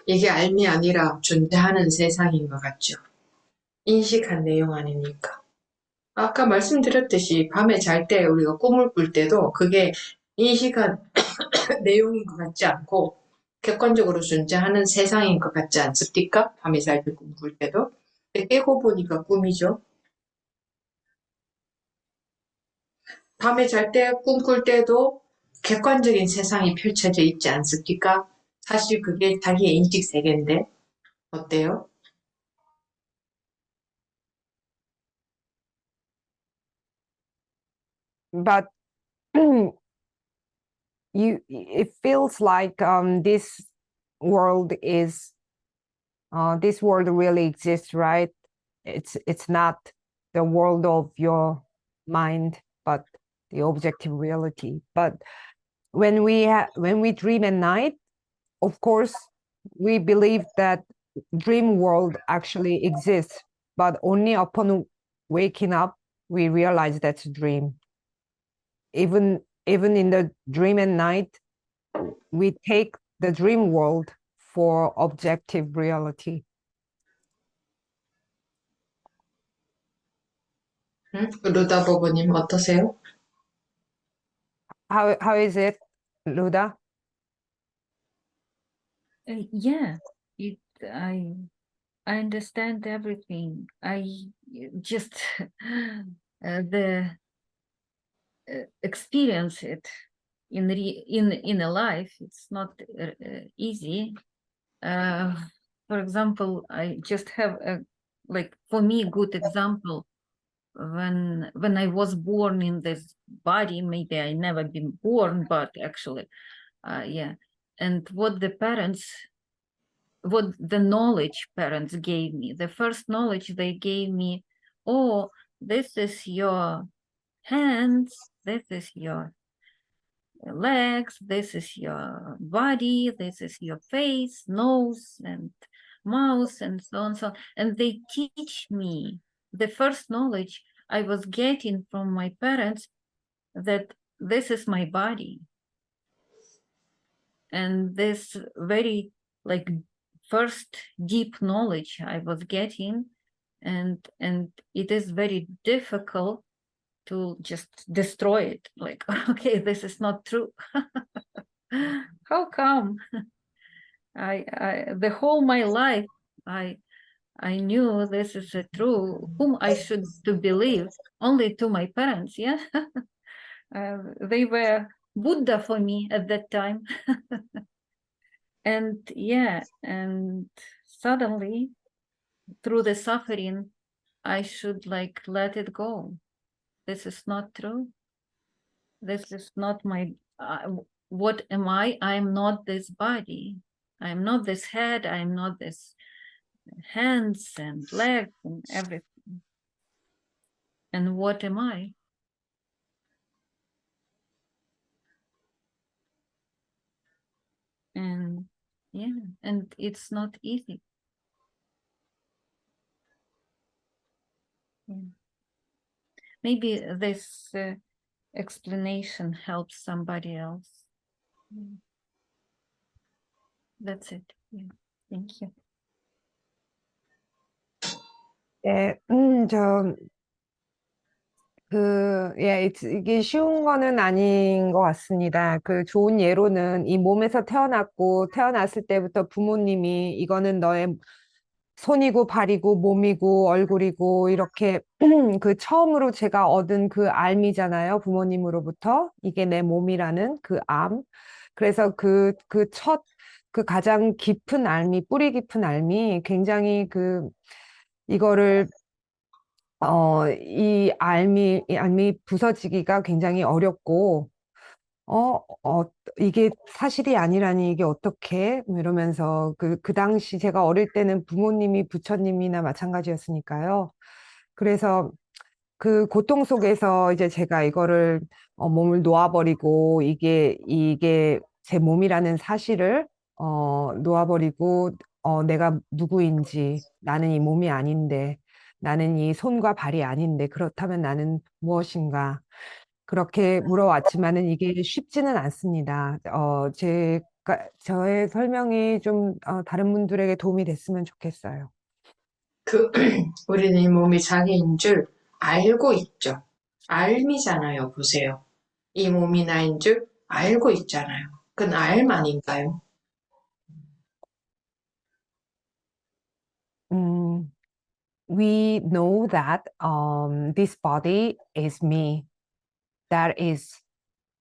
A: 이게 삶이 아니라 존재하는 세상인 것 같죠. 인식한 내용 아닙니까? 아까 말씀드렸듯이 밤에 잘 때 우리가 꿈을 꿀 때도 그게 인식한 내용인 것 같지 않고 객관적으로 존재하는 세상인 것 같지 않습니까? 밤에 잘 때 꿈 꿀 때도. 깨고 보니까 꿈이죠. 밤에 잘 때 꿈꿀 때도 객관적인 세상이 펼쳐져 있지 않습니까? 사실 그게 자기의 인식 세계인데 어때요?
B: But it feels like this world really exists, right? It's not the world of your mind, but the objective reality. But when we dream at night, of course, we believe that dream world actually exists, but only upon waking up, we realize that's a dream. Even in the dream at night, we take the dream world for objective reality.
A: 루다 버버님 어떠세요?
B: How is it, Luda?
E: Yeah, it I understand everything. I just the experience it in a life. It's not easy. For example, I just have a like for me good example when I was born in this body. Maybe I never been born, but actually, yeah. And what the knowledge parents gave me, the first knowledge they gave me, oh, this is your hands, this is your legs, this is your body, this is your face, nose, and mouth, and so on, so on. And they teach me the first knowledge I was getting from my parents that this is my body. And this very like first deep knowledge I was getting, and it is very difficult to just destroy it. Like, okay, this is not true. How come? I the whole my life I knew this is a true. Whom I should to believe? Only to my parents. Yeah, they were Buddha for me at that time. And yeah, and suddenly through the suffering, I should like let it go. This is not true. This is not my, what am I? I'm not this body. I'm not this head. I'm not this hands and legs and everything. And what am I? And yeah, and it's not easy. Yeah. Maybe this explanation helps somebody else. Yeah. That's it. Yeah. Thank you.
B: 예, 이게 쉬운 거는 아닌 것 같습니다. 그 좋은 예로는 이 몸에서 태어났고, 태어났을 때부터 부모님이 이거는 너의 손이고 발이고 몸이고 얼굴이고 이렇게 그 처음으로 제가 얻은 그 알미잖아요. 부모님으로부터. 이게 내 몸이라는 그 암. 그래서 그 가장 깊은 알미, 뿌리 깊은 알미, 굉장히 이거를 이 알미 부서지기가 굉장히 어렵고, 이게 사실이 아니라니, 이게 어떻게? 이러면서, 그 당시 제가 어릴 때는 부모님이 부처님이나 마찬가지였으니까요. 그래서 그 고통 속에서 이제 제가 이거를, 몸을 놓아버리고, 이게 제 몸이라는 사실을, 놓아버리고, 내가 누구인지, 나는 이 몸이 아닌데, 나는 이 손과 발이 아닌데, 그렇다면 나는 무엇인가? 그렇게 물어왔지만은 이게 쉽지는 않습니다. 저의 설명이 좀, 다른 분들에게 도움이 됐으면 좋겠어요.
A: 우리는 이 몸이 자기인 줄 알고 있죠. 알미잖아요. 보세요. 이 몸이 나인 줄 알고 있잖아요. 그건 알만인가요?
B: We know that this body is me. That is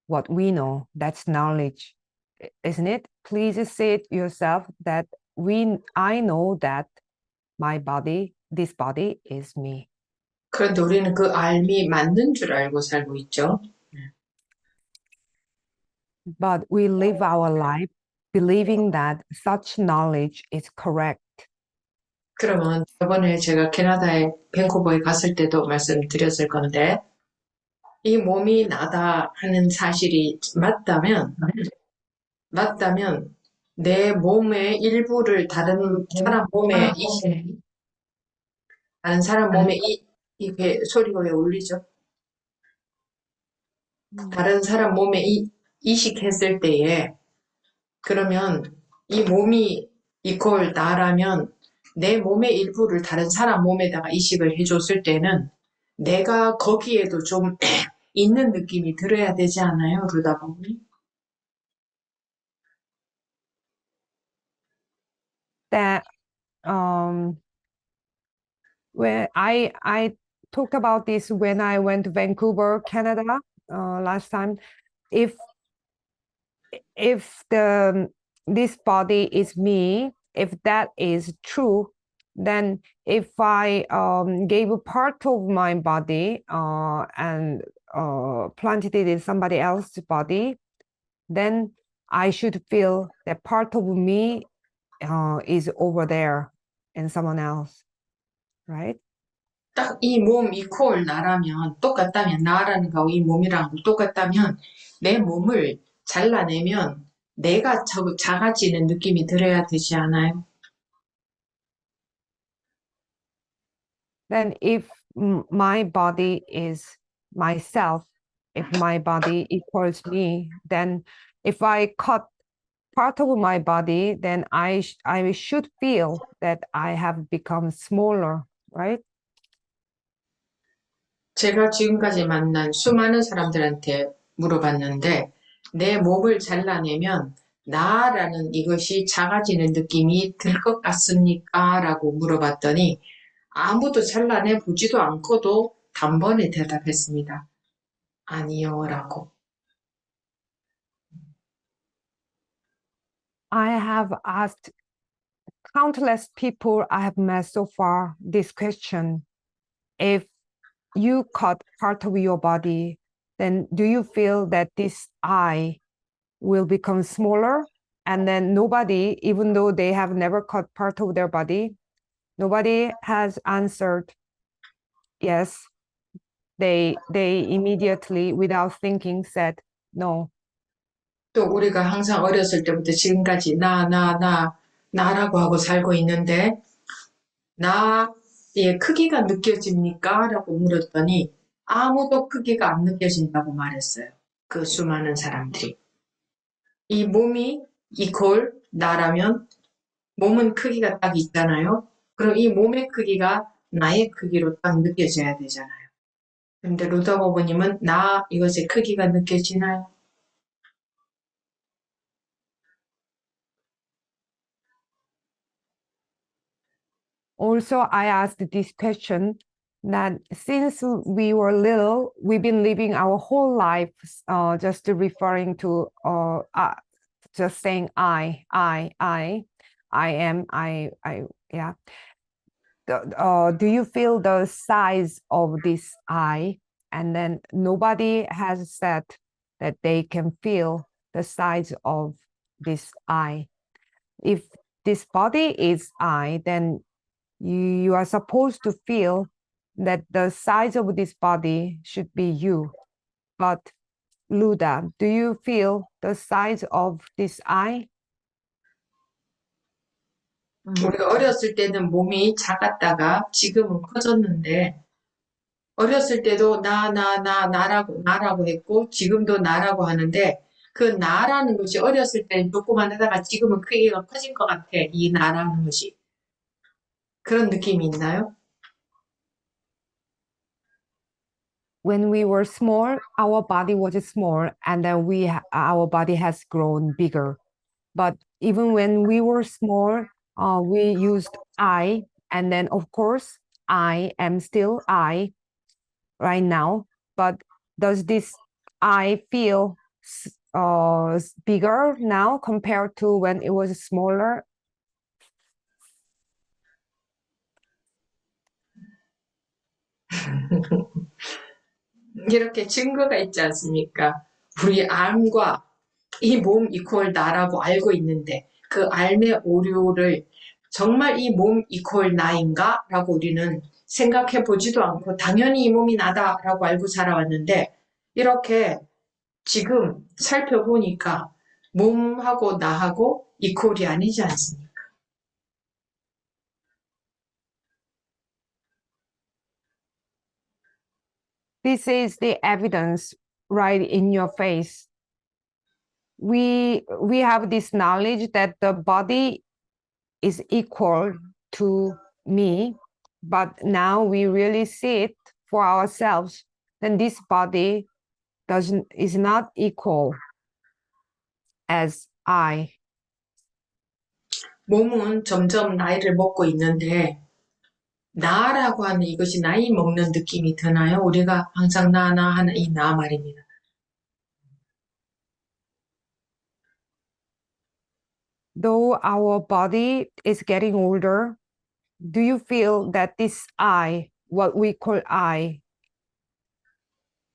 B: what we know. That's knowledge, isn't it? Please say it yourself that I know that this body is me.
A: 그런데 우리는 그 알미 맞는 줄 알고 살고 있죠.
B: But we live our life believing that such knowledge is correct.
A: 그러면 저번에 제가 캐나다에 밴쿠버에 갔을 때도 말씀드렸을 건데 이 몸이 나다 하는 사실이 맞다면 내 몸의 일부를 다른 사람 몸에 이게 소리가 왜 울리죠? 다른 사람 몸에 이식했을 때에 그러면 이 몸이 이퀄 나라면 내 몸의 일부를 다른 사람 몸에다가 이식을 해줬을 때는 내가 거기에도 좀 있는 느낌이 들어야 되지 않아요? 그러다 보니
B: That when I talked about this when I went to Vancouver, Canada, last time. If this body is me, if that is true, then if I gave a part of my body and planted it in somebody else's body, then I should feel that part of me is over there in someone else, right?
A: 딱 이 몸 이퀄 나라면 똑같다면 나라는 거하고 이 몸이랑 똑같다면 내 몸을 잘라내면 내가 작아지는 느낌이 들어야 되지 않아요?
B: Then if my body is myself, if my body equals me, then if I cut part of my body, then I should feel that I have become smaller, right?
A: 제가 지금까지 만난 수많은 사람들한테 물어봤는데 내 몸을 잘라내면 나라는 이것이 작아지는 느낌이 들 것 같습니까? 라고 물어봤더니 아무도 잘라내 보지도 않고도 단번에 대답했습니다. 아니요 라고.
B: I have asked countless people I have met so far this question. If you cut part of your body, then do you feel that this I will become smaller? And then nobody, even though they have never cut part of their body, nobody has answered yes. They immediately, without thinking, said no.
A: 또 우리가 항상 어렸을 때부터 지금까지 나라고 하고 살고 있는데 나의 크기가 느껴집니까? 라고 물었더니 아무도 크기가 안 느껴진다고 말했어요. 그 수많은 사람들이. 이 몸이 이퀄 나라면 몸은 크기가 딱 있잖아요. 그럼 이 몸의 크기가 나의 크기로 딱 느껴져야 되잖아요. 근데 루더버버님은 나 이것의 크기가 느껴지나요?
B: Also, I asked this question that since we were little, we've been living our whole life just referring to just saying I am, yeah. Do you feel the size of this I? And then nobody has said that they can feel the size of this I. If this body is I, then you are supposed to feel that the size of this body should be you. But Luda, do you feel the size of this I?
A: 우리가 어렸을 때는 몸이 작았다가 지금은 커졌는데 어렸을 때도 나라고 했고 지금도 나라고 하는데 그 나라는 것이 어렸을 때는 조그만하다가 지금은 크기가 커진 것 같아. 이 나라는 것이. 그런 느낌이 있나요?
B: When we were small, our body was small, and then our body has grown bigger. But even when we were small, we used I, and then of course, I am still I right now. But does this I feel bigger now compared to when it was smaller?
A: 이렇게 증거가 있지 않습니까? 우리 암과 이 몸 이퀄 나라고 알고 있는데 그 삶의 오류를 정말 이 몸 이퀄 나인가? 라고 우리는 생각해 보지도 않고 당연히 이 몸이 나다라고 알고 살아왔는데 이렇게 지금 살펴보니까 몸하고 나하고 이퀄이 아니지 않습니까?
B: This is the evidence right in your face. We have this knowledge that the body is equal to me, but now we really see it for ourselves. Then this body is not equal as I.
A: 몸은 점점 나이를 먹고 있는데 나라고 하는 이것이 나이 먹는 느낌이 드나요? 우리가 항상 나 하는 이 나 말입니다.
B: Though our body is getting older, do you feel that this I, what we call I,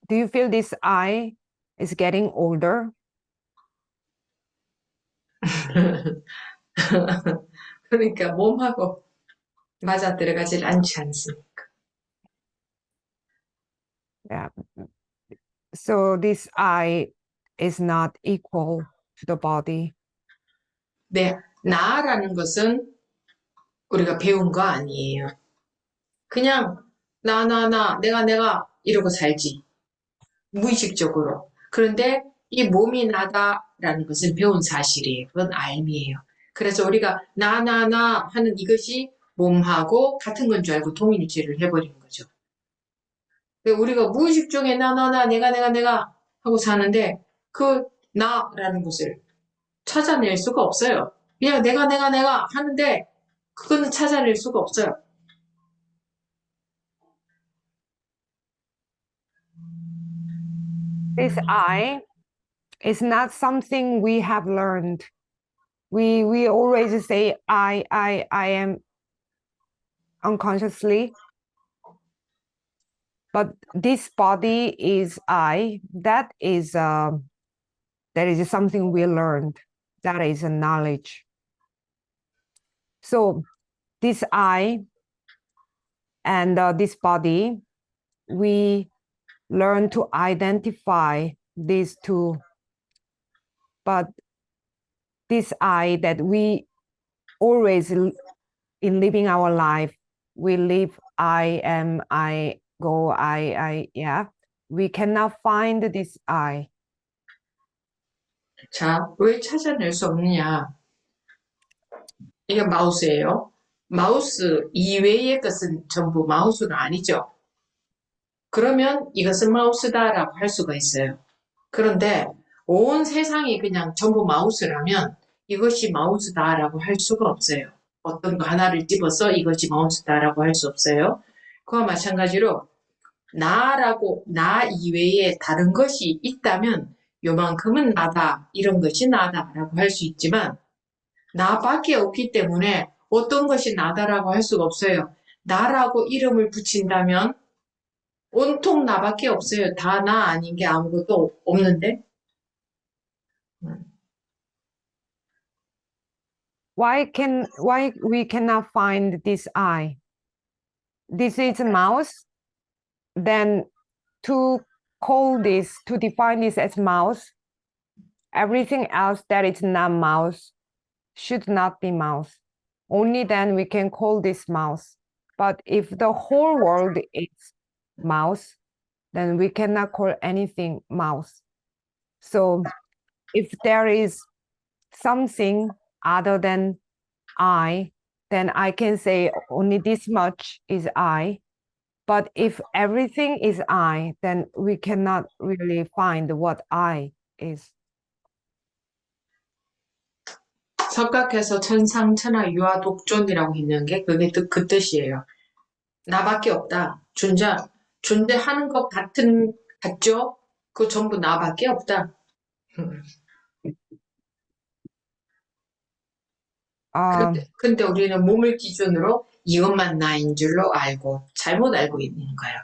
B: do you feel this I is getting older?
A: 그러니까 몸하고 맞아 들어가질 않지 않습니까?
B: Yeah. So this I is not equal to the body.
A: 네, 나라는 것은 우리가 배운 거 아니에요. 그냥 나, 내가 이러고 살지. 무의식적으로. 그런데 이 몸이 나다라는 것은 배운 사실이에요. 그건 알미예요. 그래서 우리가 나 하는 이것이 몸하고 같은 건 줄 알고 동일치를 해버리는 거죠. 우리가 무의식 중에 나, 내가 하고 사는데 그 나라는 것을 찾아낼 수가 없어요. 그냥 내가 하는데 그거는 찾아낼 수가 없어요.
B: This I is not something we have learned. We always say I am unconsciously, but this body is I. That is something we learned. That is a knowledge. So this I and this body, we learn to identify these two. But this I that we always, in living our life, we live I am, I go, yeah. We cannot find this I.
A: 자, 왜 찾아낼 수 없느냐? 이게 마우스예요. 마우스 이외의 것은 전부 마우스가 아니죠. 그러면 이것은 마우스다라고 할 수가 있어요. 그런데 온 세상이 그냥 전부 마우스라면 이것이 마우스다라고 할 수가 없어요. 어떤 거 하나를 집어서 이것이 마우스다라고 할 수 없어요. 그와 마찬가지로 나 이외에 다른 것이 있다면 요만큼은 나다, 이런 것이 나다라고 할 수 있지만 나밖에 없기 때문에 어떤 것이 나다라고 할 수가 없어요. 나라고 이름을 붙인다면 온통 나밖에 없어요. 다 나 아닌 게 아무것도 없는데.
B: Why we cannot find this I? This is a mouse. Then to define this as mouse, everything else that is not mouse should not be mouse. Only then we can call this mouse. But if the whole world is mouse, then we cannot call anything mouse. So if there is something other than I, then I can say only this much is I. But if everything is I, then we cannot really find what I is.
A: 석각해서 천상천하 유아독존이라고 있는 게 그게 그 뜻이에요. 나밖에 없다. 존재하는 것 같죠? 그거 전부 나밖에 없다. 근데 우리는 몸을 기준으로 이것만 나인 줄로 알고 잘못 알고 있는 거예요.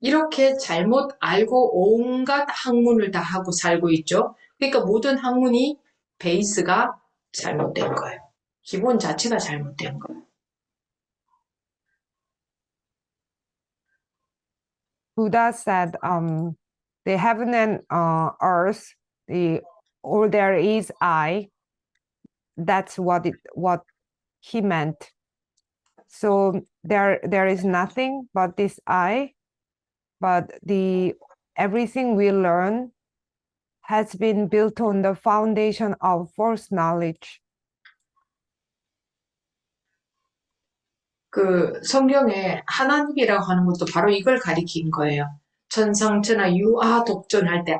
A: 이렇게 잘못 알고 온갖 학문을 다 하고 살고 있죠. 그러니까 모든 학문이 베이스가 잘못된 거예요. 기본 자체가 잘못된 거예요.
B: Buddha said, the heaven and earth, all there is I. That's what he meant. So there is nothing but this I. but everything we learn has been built on the foundation of false knowledge.
A: 그 성경에 하나님이라고 하는 것도 바로 이걸 가리킨 거예요. 천상천하 유아 독존할 때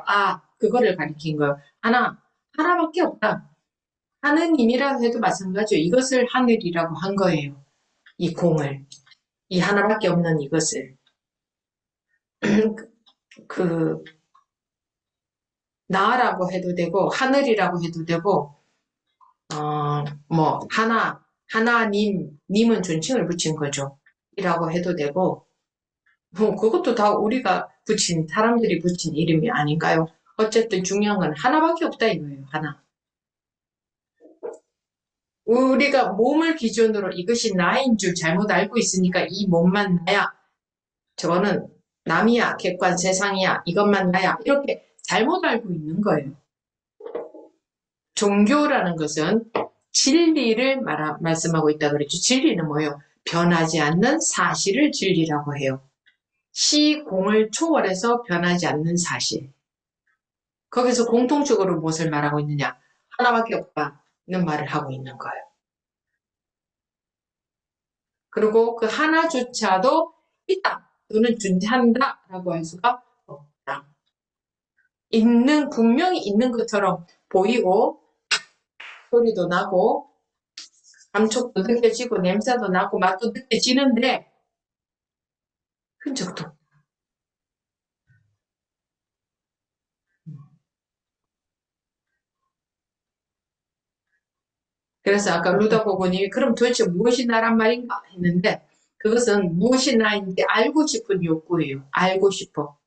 A: 그거를 가리킨 거예요. 하나밖에 없다. 하느님이라고 해도 마찬가지예요. 이것을 하늘이라고 한 거예요. 이 공을. 이 하나밖에 없는 이것을. 나라고 해도 되고, 하늘이라고 해도 되고, 하나님은 존칭을 붙인 거죠. 이라고 해도 되고, 그것도 다 우리가 사람들이 붙인 이름이 아닌가요? 어쨌든 중요한 건 하나밖에 없다 이거예요. 하나. 우리가 몸을 기준으로 이것이 나인 줄 잘못 알고 있으니까 이 몸만 나야, 저거는 남이야, 객관 세상이야, 이것만 나야, 이렇게 잘못 알고 있는 거예요. 종교라는 것은 진리를 말씀하고 있다 그랬죠. 진리는 뭐예요? 변하지 않는 사실을 진리라고 해요. 시공을 초월해서 변하지 않는 사실. 거기서 공통적으로 무엇을 말하고 있느냐? 하나밖에 없다는 말을 하고 있는 거예요. 그리고 그 하나조차도 있다 또는 존재한다라고 할 수가 없다. 분명히 있는 것처럼 보이고 소리도 나고 감촉도 느껴지고 냄새도 나고 맛도 느껴지는데 흔적도 없다. 그래서 아까 루다고고님이 그럼 도대체 무엇이 나란 말인가 했는데 그것은 무엇이 나인지 알고 싶은 욕구예요. 알고 싶어.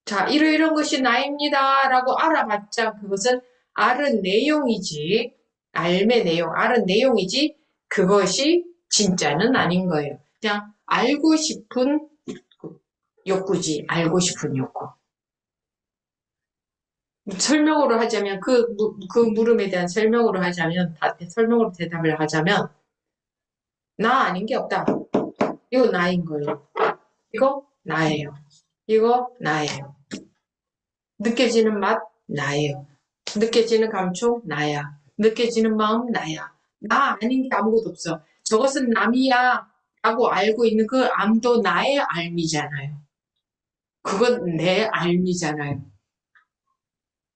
A: 자, 이런 것이 나입니다 라고 알아봤자 그것은 알은 내용이지, 알의 내용, 알은 내용이지 그것이 진짜는 아닌 거예요. 그냥 알고 싶은 욕구지, 알고 싶은 욕구. 설명으로 하자면 그 물음에 대한 설명으로 대답을 하자면 나 아닌 게 없다. 이거 나인 거예요. 이거 나예요. 이거 나예요. 느껴지는 맛 나예요. 느껴지는 감촉 나야. 느껴지는 마음 나야. 나 아닌 게 아무것도 없어. 저것은 남이야 라고 알고 있는 그 암도 나의 알미잖아요. 그건 내 알미잖아요.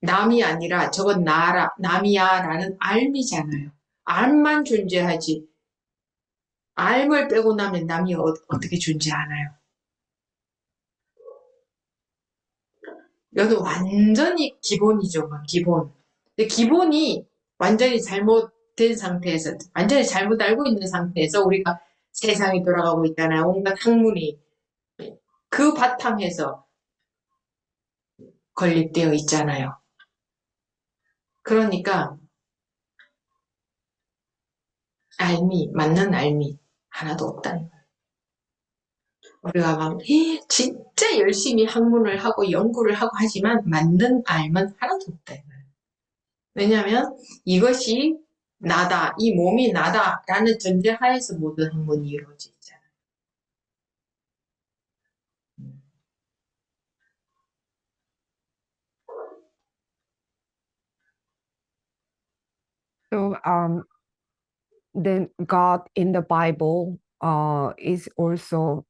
A: 남이 아니라 저건 남이야 라는 알미잖아요. 알만 존재하지. 알을 빼고 나면 남이 어떻게 존재하나요? 이것은 완전히 기본이죠. 기본. 근데 기본이 완전히 잘못된 상태에서, 완전히 잘못 알고 있는 상태에서 우리가 세상이 돌아가고 있잖아요. 온갖 학문이 그 바탕에서 건립되어 있잖아요. 그러니까 맞는 알미 하나도 없다는 거예요. 우리가 막 진짜 열심히 학문을 하고 연구를 하고 하지만 맞는 알은 하나도 없다는 거예요. 왜냐하면 이것이 나다, 이 몸이 나다라는 전제 하에서 모든 학문이 이루어져 있잖아요.
B: So then God in the Bible is also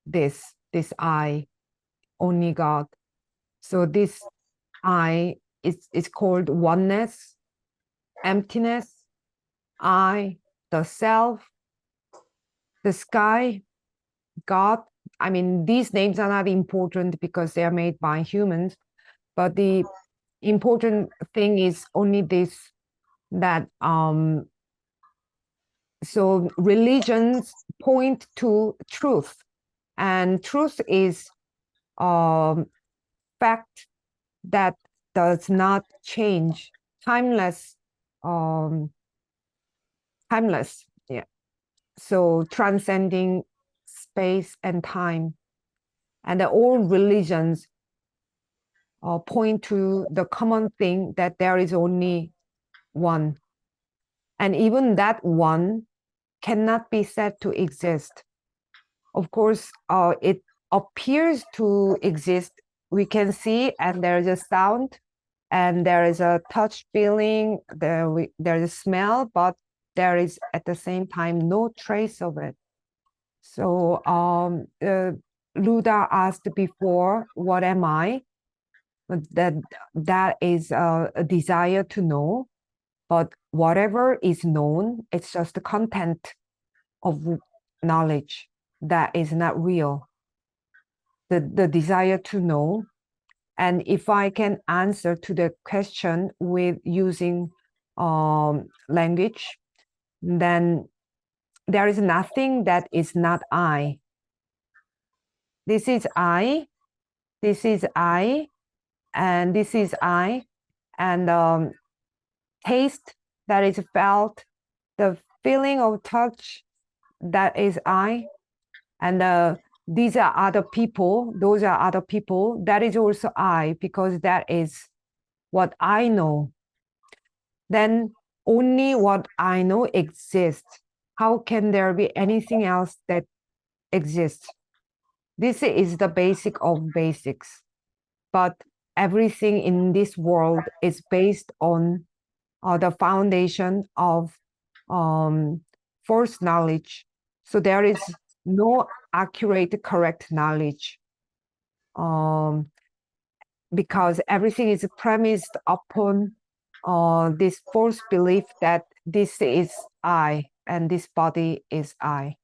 B: this I, only God. So this I is called oneness, emptiness, I, the self, the sky, God. I mean, these names are not important because they are made by humans, but the important thing is only this, that so religions point to truth, and truth is fact that does not change, timeless, yeah. So transcending space and time, and all religions point to the common thing that there is only one, and even that one cannot be said to exist. Of course, it appears to exist. We can see, and there is a sound, and there is a touch feeling, there is a smell, but there is at the same time no trace of it. So Luda asked before, what am I? That is a desire to know, but whatever is known, it's just the content of knowledge that is not real. The desire to know. And if I can answer to the question with using language, then there is nothing that is not I. This is I, this is I, and this is I, and taste that is felt, the feeling of touch that is I, and these are other people, those are other people, that is also I, because that is what I know. Then only what I know exists. How can there be anything else that exists? This is the basic of basics. But everything in this world is based on the foundation of false knowledge. So there is no accurate, correct knowledge, because everything is premised upon this false belief that this is I and this body is I.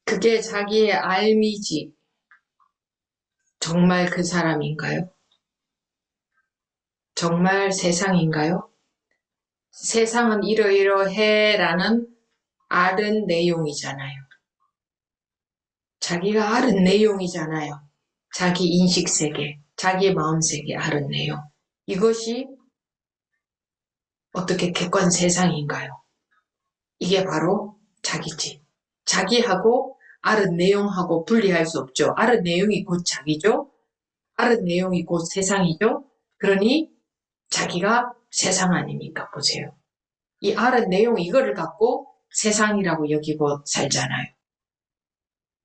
A: 그게 자기의 알미지. 정말 그 사람인가요? 정말 세상인가요? 세상은 이러이러해라는 아는 내용이잖아요. 자기가 아는 내용이잖아요. 자기 인식세계, 자기 마음세계 아는 내용. 이것이 어떻게 객관 세상인가요? 이게 바로 자기지. 자기하고 아는 내용하고 분리할 수 없죠. 아는 내용이 곧 자기죠. 아는 내용이 곧 세상이죠. 그러니 자기가 세상 아닙니까? 보세요. 이 아는 내용 이거를 갖고 세상이라고 여기고 살잖아요.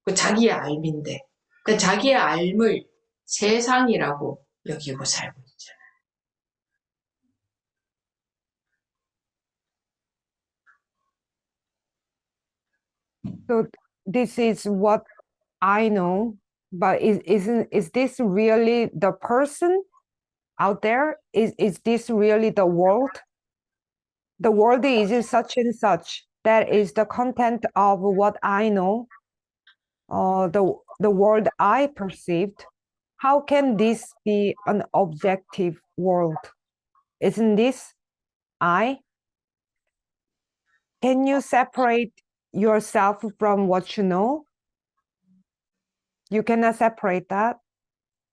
A: 그 자기의 알미인데 그 자기의 알을 세상이라고 여기고 살고 있잖아요.
B: So this is what I know, but is this really the person out there? Is this really the world? The world is such and such. That is the content of what I know, the world I perceived. How can this be an objective world? Isn't this I? Can you separate yourself from what you know? You cannot separate that.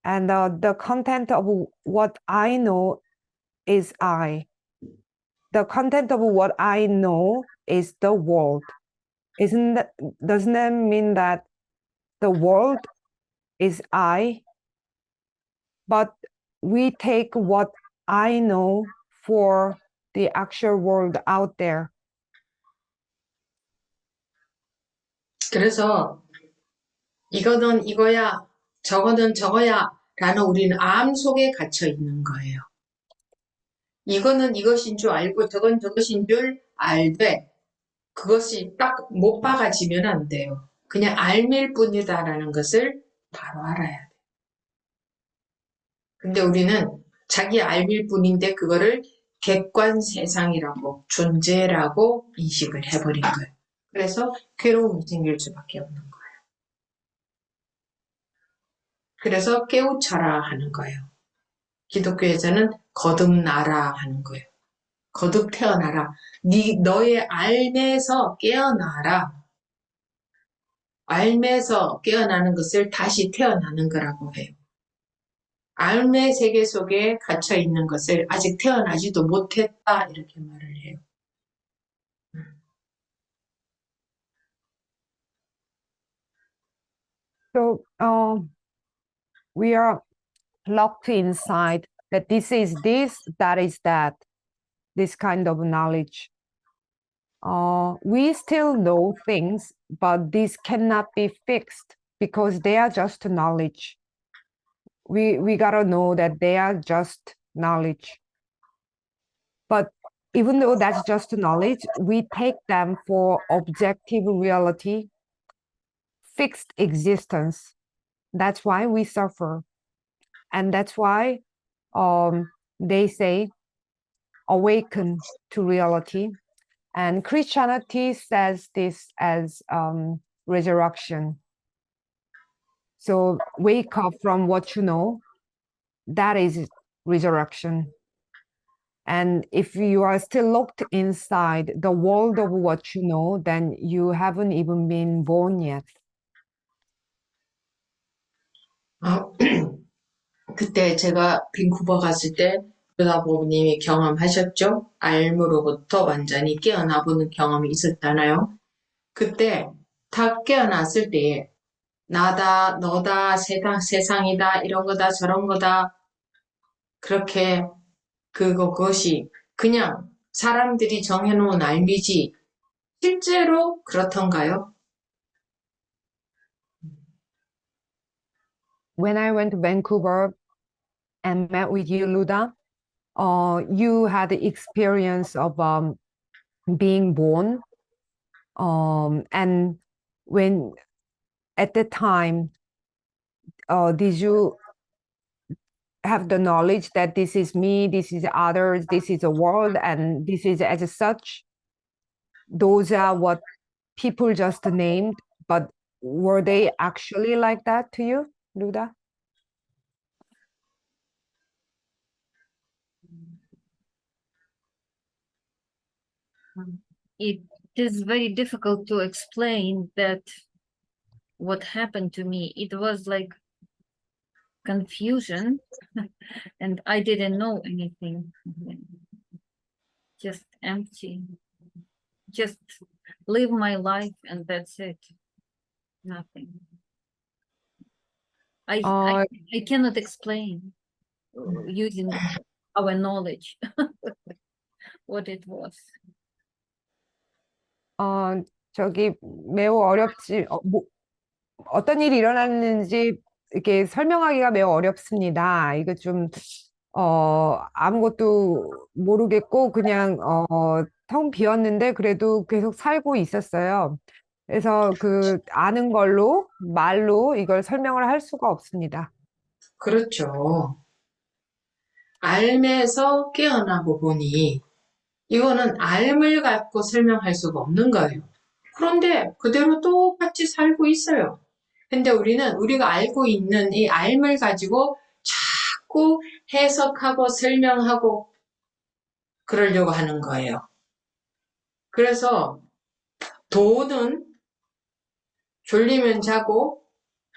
B: And the content of what I know is I. The content of what I know is the world. Doesn't that mean that the world is I? But we take what I know for the actual world out there.
A: 그래서 이거는 이거야, 저거는 저거야 라는 우리는 암 속에 갇혀 있는 거예요. 이거는 이것인 줄 알고 저건 저것인 줄 알되 그것이 딱 못 박아지면 안 돼요. 그냥 알밀 뿐이다라는 것을 바로 알아야 돼요. 근데 우리는 자기 알밀 뿐인데 그거를 객관 세상이라고 존재라고 인식을 해버린 거예요. 그래서 괴로움이 생길 수밖에 없는 거예요. 그래서 깨우쳐라 하는 거예요. 기독교에서는 거듭나라 하는 거예요. 거듭 태어나라. 너의 알매에서 깨어나라. 알매에서 깨어나는 것을 다시 태어나는 거라고 해요. 알매 세계 속에 갇혀 있는 것을 아직 태어나지도 못했다 이렇게 말을 해요.
B: So we are locked inside that this is this, that is that, this kind of knowledge. we still know things, but these cannot be fixed because they are just knowledge. We gotta know that they are just knowledge. But even though that's just knowledge, we take them for objective reality, fixed existence. That's why we suffer. And that's why they say awaken to reality. And Christianity says this as resurrection. So wake up from what you know, that is resurrection. And if you are still locked inside the world of what you know, then you haven't even been born yet.
A: 그때 제가 밴쿠버 갔을 때 루다보님이 경험하셨죠? 알무로부터 완전히 깨어나보는 경험이 있었잖아요. 그때 다 깨어났을 때에 나다, 너다, 세상이다, 이런 거다, 저런 거다. 그렇게 그것이 그냥 사람들이 정해놓은 알미지 실제로 그렇던가요?
B: When I went to Vancouver and met with you, Luda, you had the experience of being born. And when at the time, did you have the knowledge that this is me, this is others, this is a world, and this is as such? Those are what people just named, but were they actually like that to you, Luda?
E: It is very difficult to explain that what happened to me. It was like confusion and I didn't know anything. Just empty. Just live my life and that's it. Nothing. I cannot explain using our knowledge what it was.
B: 저기 매우 어렵지, 어떤 일이 일어났는지 이렇게 설명하기가 매우 어렵습니다. 이거 좀, 아무것도 모르겠고, 그냥, 텅 비었는데, 그래도 계속 살고 있었어요. 그래서 그 아는 걸로, 말로 이걸 설명을 할 수가 없습니다.
A: 그렇죠. 알면서 깨어나고 보니 이거는 알을 갖고 설명할 수가 없는 거예요. 그런데 그대로 똑같이 살고 있어요. 근데 우리는 우리가 알고 있는 이 알을 가지고 자꾸 해석하고 설명하고 그러려고 하는 거예요. 그래서 도는 졸리면 자고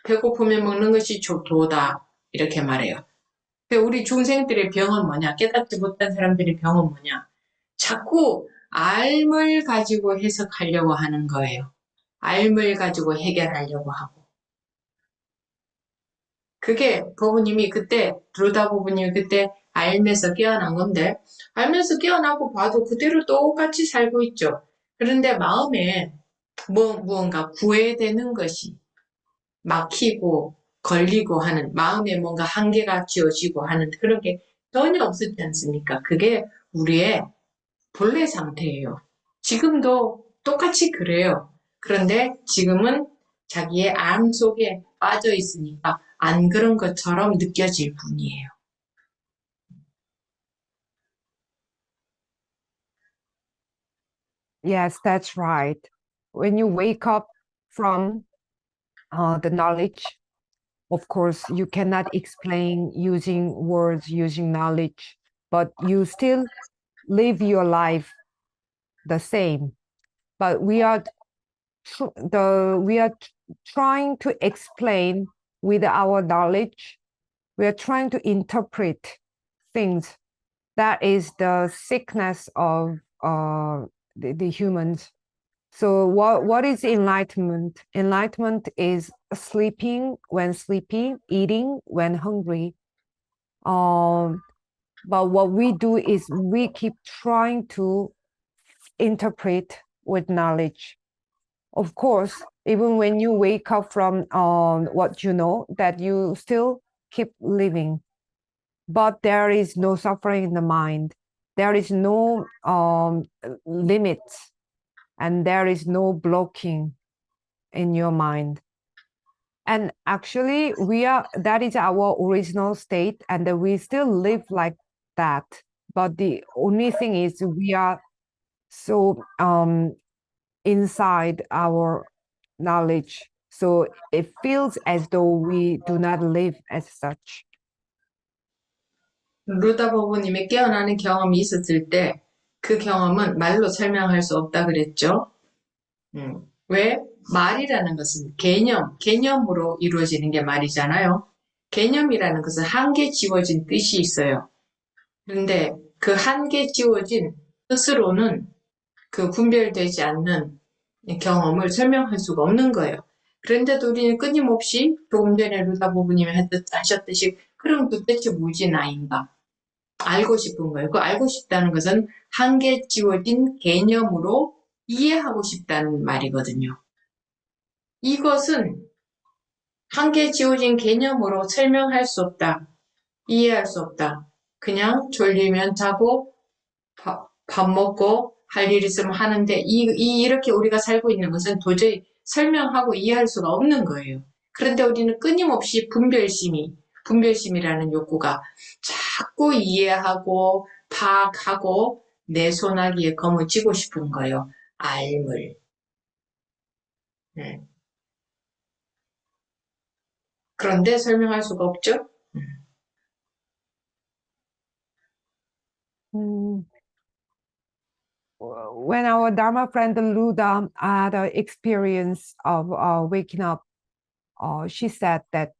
A: 배고프면 먹는 것이 도다 이렇게 말해요. 우리 중생들의 병은 뭐냐? 깨닫지 못한 사람들의 병은 뭐냐? 자꾸 알을 가지고 해석하려고 하는 거예요. 알을 가지고 해결하려고 하고. 그게 부부님이 그때, 루다 부부님이 그때 알면서 깨어난 건데, 알면서 깨어나고 봐도 그대로 똑같이 살고 있죠. 그런데 마음에 무언가 구애되는 것이 막히고 걸리고 하는, 마음에 뭔가 한계가 지어지고 하는 그런 게 전혀 없었지 않습니까? 그게 우리의 본래 상태예요. 지금도 똑같이 그래요. 그런데 지금은 자기의 암 속에 빠져 있으니까 안 그런 것처럼 느껴질 뿐이에요.
B: Yes, that's right. When you wake up from the knowledge, of course, you cannot explain using words, using knowledge, but you still live your life the same. But we are trying to explain with our knowledge. We are trying to interpret things. That is the sickness of the humans. So what is enlightenment? Enlightenment is sleeping when sleepy, eating when hungry. But what we do is we keep trying to interpret with knowledge. Of course, even when you wake up from what you know, that you still keep living. But there is no suffering in the mind. There is no limits, and there is no blocking in your mind. And actually, that is our original state, and we still live like that. But the only thing is we are so inside our knowledge. So it feels as though we do not live as such.
A: 루다 부부님이 깨어나는 경험이 있었을 때 그 경험은 말로 설명할 수 없다 그랬죠. 왜? 말이라는 것은 개념으로 이루어지는 게 말이잖아요. 개념이라는 것은 한계 지워진 뜻이 있어요. 그런데 그 한계 지워진 뜻으로는 그 분별되지 않는 경험을 설명할 수가 없는 거예요. 그런데도 우리는 끊임없이 조금 전에 루다 부부님이 하셨듯이 그럼 도대체 무엇이 나인가? 알고 싶은 거예요. 그 알고 싶다는 것은 한계 지워진 개념으로 이해하고 싶다는 말이거든요. 이것은 한계 지워진 개념으로 설명할 수 없다. 이해할 수 없다. 그냥 졸리면 자고 밥 먹고 할 일 있으면 하는데 이렇게 우리가 살고 있는 것은 도저히 설명하고 이해할 수가 없는 거예요. 그런데 우리는 끊임없이 분별심이라는 욕구가 자꾸 이해하고 파악하고 내 손아귀에 검을 쥐고 싶은 거예요. 알물. 그런데 설명할 수가 없죠?
B: When our Dharma friend Luda had an experience of waking up, she said that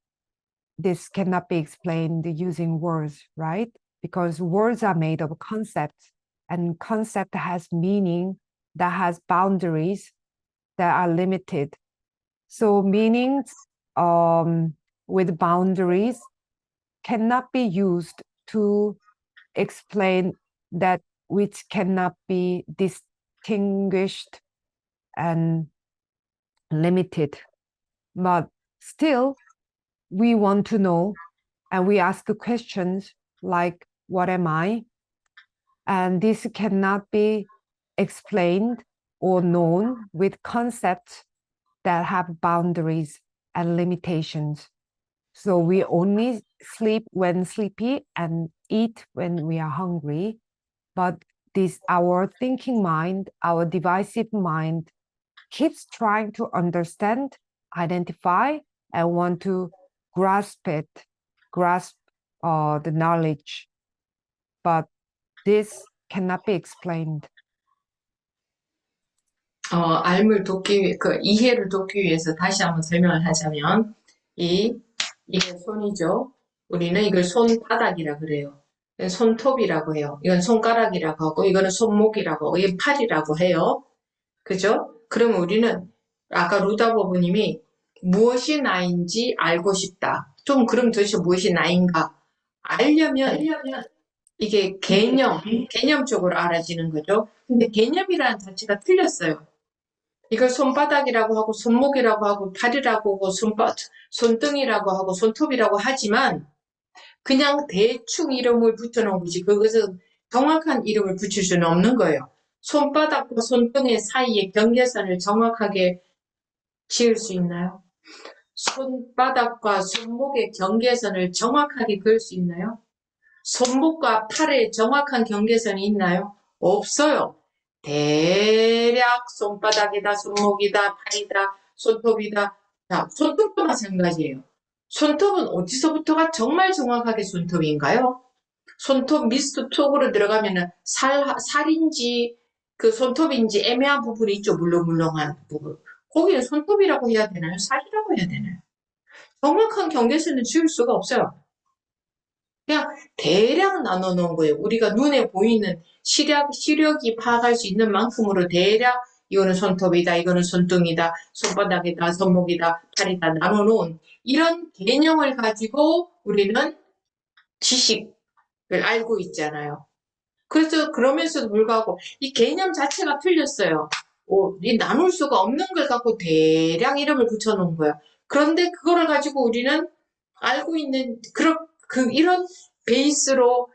B: this cannot be explained using words, right? Because words are made of concepts, and concept has meaning that has boundaries that are limited. So meanings with boundaries cannot be used to explain that which cannot be distinguished and limited. But still, we want to know, and we ask questions like, what am I? And this cannot be explained or known with concepts that have boundaries and limitations. So we only sleep when sleepy and eat when we are hungry. But our thinking mind, our divisive mind, keeps trying to understand, identify, and want to grasp the knowledge. But this cannot be explained.
A: 이해를 돕기 위해서 다시 한번 설명을 하자면, 이게 손이죠. 우리는 이걸 손바닥이라 그래요. 손톱이라고 해요. 이건 손가락이라고 하고, 이거는 손목이라고 하고, 이게 팔이라고 해요. 그죠? 그러면 우리는 아까 루다 부부님이 무엇이 나인지 알고 싶다. 그럼 도대체 무엇이 나인가? 알려면 이게 개념적으로 알아지는 거죠. 근데 개념이라는 자체가 틀렸어요. 이걸 손바닥이라고 하고, 손목이라고 하고, 팔이라고 하고, 손등이라고 하고, 손톱이라고 하지만, 그냥 대충 이름을 붙여놓은 거지. 그것은 정확한 이름을 붙일 수는 없는 거예요. 손바닥과 손등의 사이의 경계선을 정확하게 지을 수 있나요? 손바닥과 손목의 경계선을 정확하게 그을 수 있나요? 손목과 팔의 정확한 경계선이 있나요? 없어요. 대략 손바닥이다, 손목이다, 팔이다, 손톱이다. 자, 손톱도 마찬가지예요. 손톱은 어디서부터가 정말 정확하게 손톱인가요? 손톱 미스트 속으로 들어가면은 살인지 그 손톱인지 애매한 부분이 있죠. 물렁물렁한 부분. 거기는 손톱이라고 해야 되나요? 살이라고 해야 되나요? 정확한 경계선을 지을 수가 없어요. 그냥 대략 나눠 놓은 거예요. 우리가 눈에 보이는 시력이 파악할 수 있는 만큼으로 대략 이거는 손톱이다, 이거는 손등이다, 손바닥이다, 손목이다, 팔이다 나눠 놓은 이런 개념을 가지고 우리는 지식을 알고 있잖아요. 그래서 그러면서도 불구하고 이 개념 자체가 틀렸어요. 이 나눌 수가 없는 걸 갖고 대량 이름을 붙여놓은 거야. 그런데 그거를 가지고 우리는 알고 있는 이런 베이스로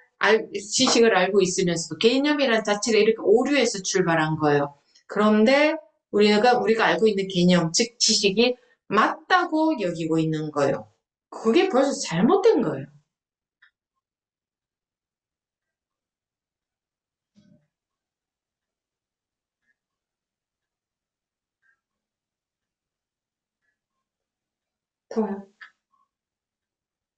A: 지식을 알고 있으면서도 개념이란 자체가 이렇게 오류에서 출발한 거예요. 그런데 우리가 알고 있는 개념, 즉 지식이 맞다고 여기고 있는 거예요. 그게 벌써 잘못된 거예요. 좋아요.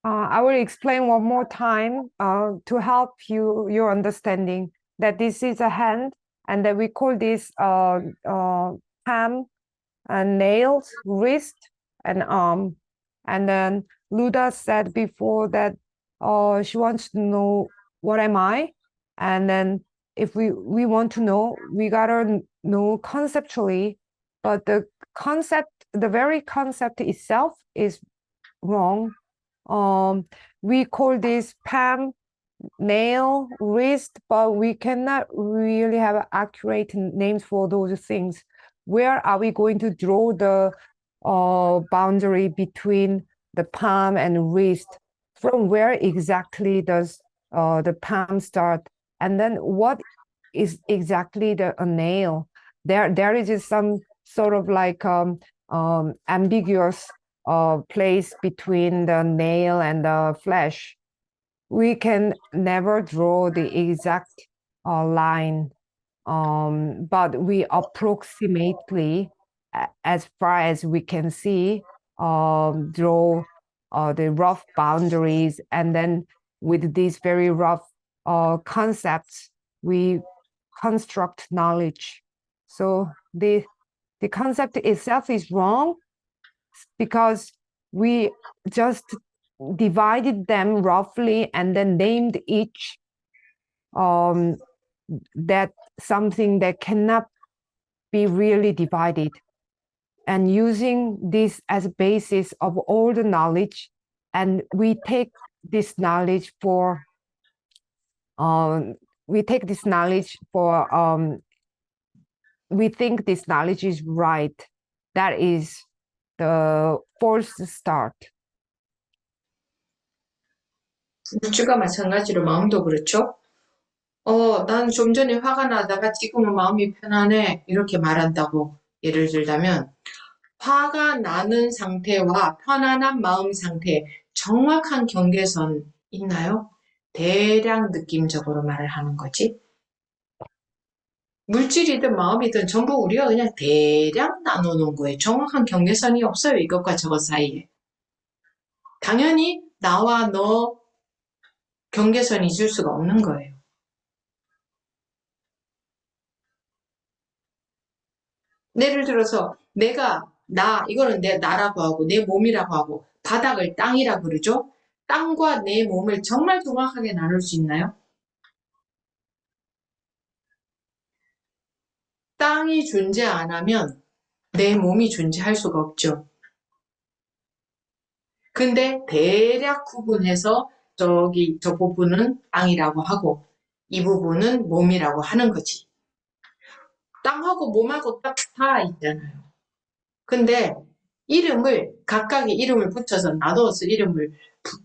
B: I will explain one more time to help your understanding that this is a hand and that we call this palm and nails, wrist and arm. And then Luda said before that she wants to know what am I? And then if we want to know, we gotta know conceptually, but the very concept itself is wrong. We call this palm, nail, wrist, but we cannot really have accurate names for those things. Where are we going to draw the boundary between the palm and wrist? From where exactly does the palm start? And then what is exactly a nail? There is just some sort of like ambiguous place between the nail and the flesh. We can never draw the exact line, but we approximately, as far as we can see, draw the rough boundaries, and then with these very rough concepts, we construct knowledge. So the concept itself is wrong because we just divided them roughly and then named each that something that cannot be really divided, and using this as a basis of all the knowledge, and we take this knowledge for we think this knowledge is right. That is the false start.
A: 물질과 마찬가지로 마음도 그렇죠. 난 좀 전에 화가 나다가 지금은 마음이 편안해. 이렇게 말한다고 예를 들자면, 화가 나는 상태와 편안한 마음 상태, 정확한 경계선 있나요? 대략 느낌적으로 말을 하는 거지. 물질이든 마음이든 전부 우리가 그냥 대략 나눠놓은 거예요. 정확한 경계선이 없어요. 이것과 저것 사이에. 당연히 나와 너 경계선이 있을 수가 없는 거예요. 예를 들어서 이거는 내 나라고 하고 내 몸이라고 하고 바닥을 땅이라고 그러죠. 땅과 내 몸을 정말 정확하게 나눌 수 있나요? 땅이 존재 안 하면 내 몸이 존재할 수가 없죠. 근데 대략 구분해서 저 부분은 땅이라고 하고 이 부분은 몸이라고 하는 거지. 땅하고 몸하고 딱 다 있잖아요. 근데 각각의 이름을 붙여서 나눠서 이름을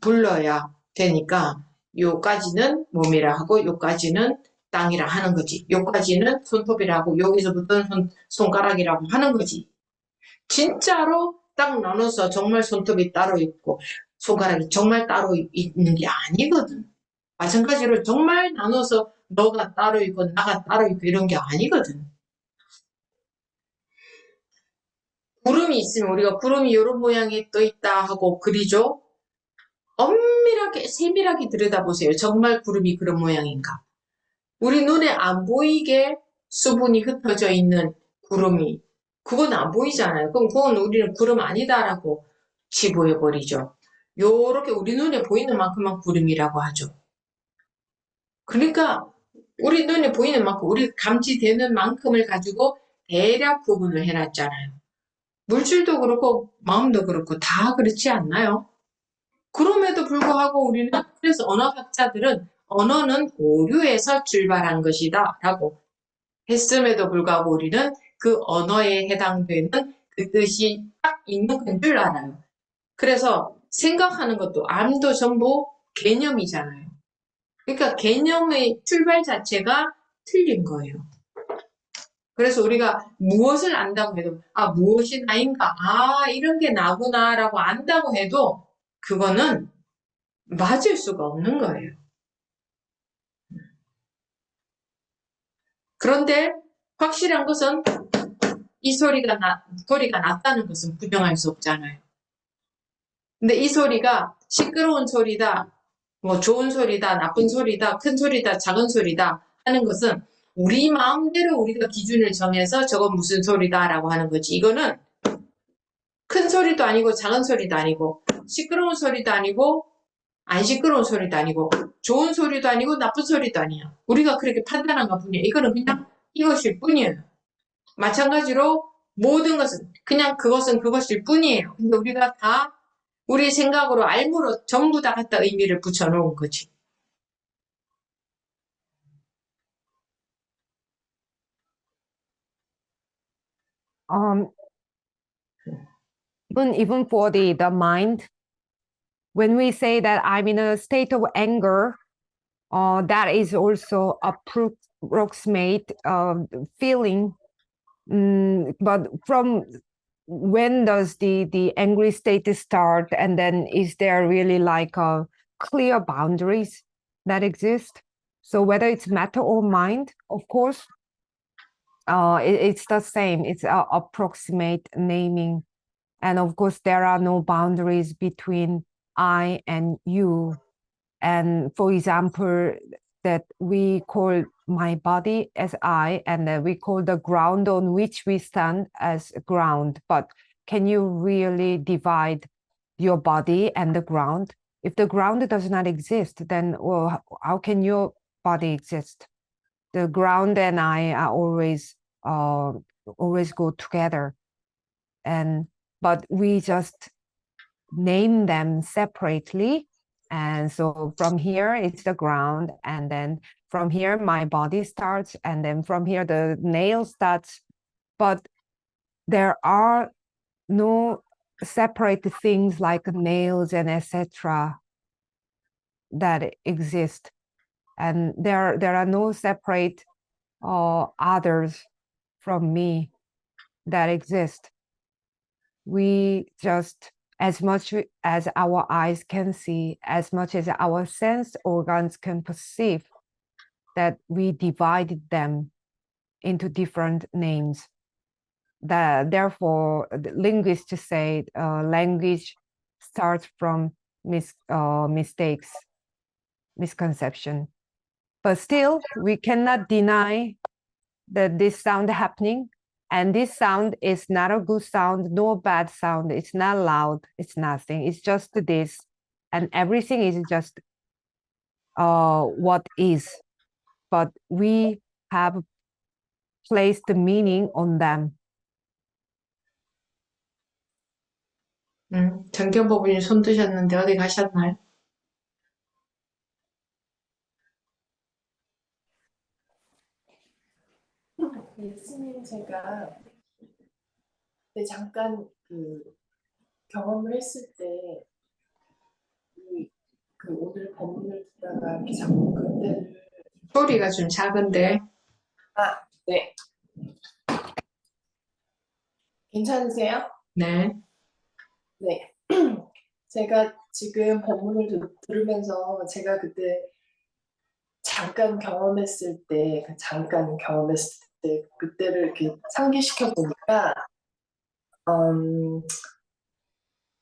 A: 불러야 되니까 요까지는 몸이라 하고 요까지는 땅이라 하는 거지. 요까지는 손톱이라고 여기서부터는 손가락이라고 하는 거지. 진짜로 딱 나눠서 정말 손톱이 따로 있고 손가락이 정말 따로 있는 게 아니거든. 마찬가지로 정말 나눠서 너가 따로 있고 나가 따로 있고 이런 게 아니거든. 구름이 있으면 우리가 구름이 이런 모양이 떠 있다 하고 그리죠. 엄밀하게 세밀하게 들여다보세요. 정말 구름이 그런 모양인가? 우리 눈에 안 보이게 수분이 흩어져 있는 구름이 그건 안 보이잖아요. 그럼 그건 우리는 구름 아니다라고 치부해버리죠. 요렇게 우리 눈에 보이는 만큼만 구름이라고 하죠. 그러니까 우리 눈에 보이는 만큼 우리 감지되는 만큼을 가지고 대략 구분을 해놨잖아요. 물질도 그렇고 마음도 그렇고 다 그렇지 않나요? 그럼에도 불구하고 우리는 그래서 언어학자들은 언어는 오류에서 출발한 것이다 라고 했음에도 불구하고 우리는 그 언어에 해당되는 그 뜻이 딱 있는 건 줄 알아요. 그래서 생각하는 것도 암도 전부 개념이잖아요. 그러니까 개념의 출발 자체가 틀린 거예요. 그래서 우리가 무엇을 안다고 해도 무엇이 나인가, 이런 게 나구나라고 안다고 해도 그거는 맞을 수가 없는 거예요. 그런데 확실한 것은 이 소리가 났다는 것은 부정할 수 없잖아요. 근데 이 소리가 시끄러운 소리다, 뭐 좋은 소리다, 나쁜 소리다, 큰 소리다, 작은 소리다 하는 것은 우리 마음대로 우리가 기준을 정해서 저건 무슨 소리다라고 하는 거지. 이거는 큰 소리도 아니고 작은 소리도 아니고 시끄러운 소리도 아니고 안 시끄러운 소리도 아니고 좋은 소리도 아니고 나쁜 소리도 아니야. 우리가 그렇게 판단한 것 뿐이야. 이거는 그냥 이것일 뿐이에요. 마찬가지로 모든 것은 그냥 그것은 그것일 뿐이에요. 근데 우리가 다 우리 생각으로 알므로 전부 다 갖다 의미를 붙여놓은 거지.
B: Even for the mind, when we say that I'm in a state of anger, that is also approximate feeling. But from when does the angry state start, and then is there really like clear boundaries that exist? So whether it's matter or mind, of course, it's the same. It's approximate naming. And of course, there are no boundaries between I and you. And for example, that we call my body as I, and then we call the ground on which we stand as ground. But can you really divide your body and the ground? If the ground does not exist, then how can your body exist? The ground and I are always go together. But we just name them separately. And so from here, it's the ground. And then from here, my body starts. And then from here, the nail starts. But there are no separate things like nails and etc. that exist. And there are no separate others from me that exist. We just, as much as our eyes can see, as much as our sense organs can perceive, that we divided them into different names. Therefore, the linguists say language starts from mistakes, misconception. But still, we cannot deny that this sound happening. And this sound is not a good sound, no bad sound. It's not loud. It's nothing. It's just this. And everything is just what is. But we have placed the meaning on them.
A: 정경보부님 손 드셨는데 어디 가셨나요?
F: 예수님 제가 잠깐 그 경험을 했을 때 그 오늘 본문을 듣다가 이렇게 자꾸 그때를
A: 소리가 좀 작은데.
F: 네. 괜찮으세요?
A: 네.
F: 네. 제가 지금 본문을 들으면서 제가 그때 잠깐 경험했을 때 그때를 이렇게 상기시켜 보니까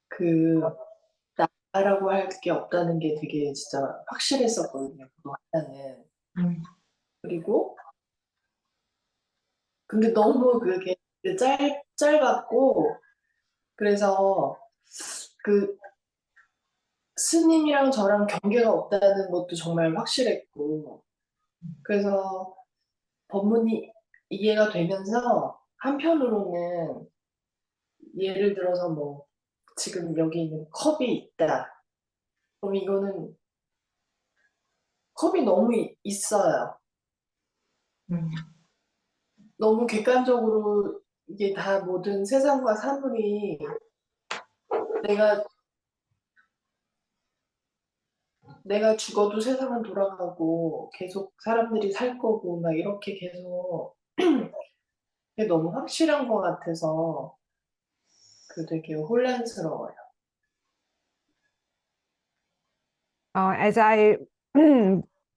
F: 그 나라고 할 게 없다는 게 되게 진짜 확실했었거든요. 그동안은. 그리고 근데 너무 그게 짧았고 그래서 그 스님이랑 저랑 경계가 없다는 것도 정말 확실했고 그래서 법문이 이해가 되면서 한편으로는 예를 들어서 뭐 지금 여기 있는 컵이 있다. 그럼 이거는 컵이 너무 있어요. 너무 객관적으로 이게 다 모든 세상과 사물이 내가 내가 죽어도 세상은 돌아가고 계속 사람들이 살 거고 막 이렇게 계속 그게 너무 확실한 것 같아서 그 되게 혼란스러워요.
B: As I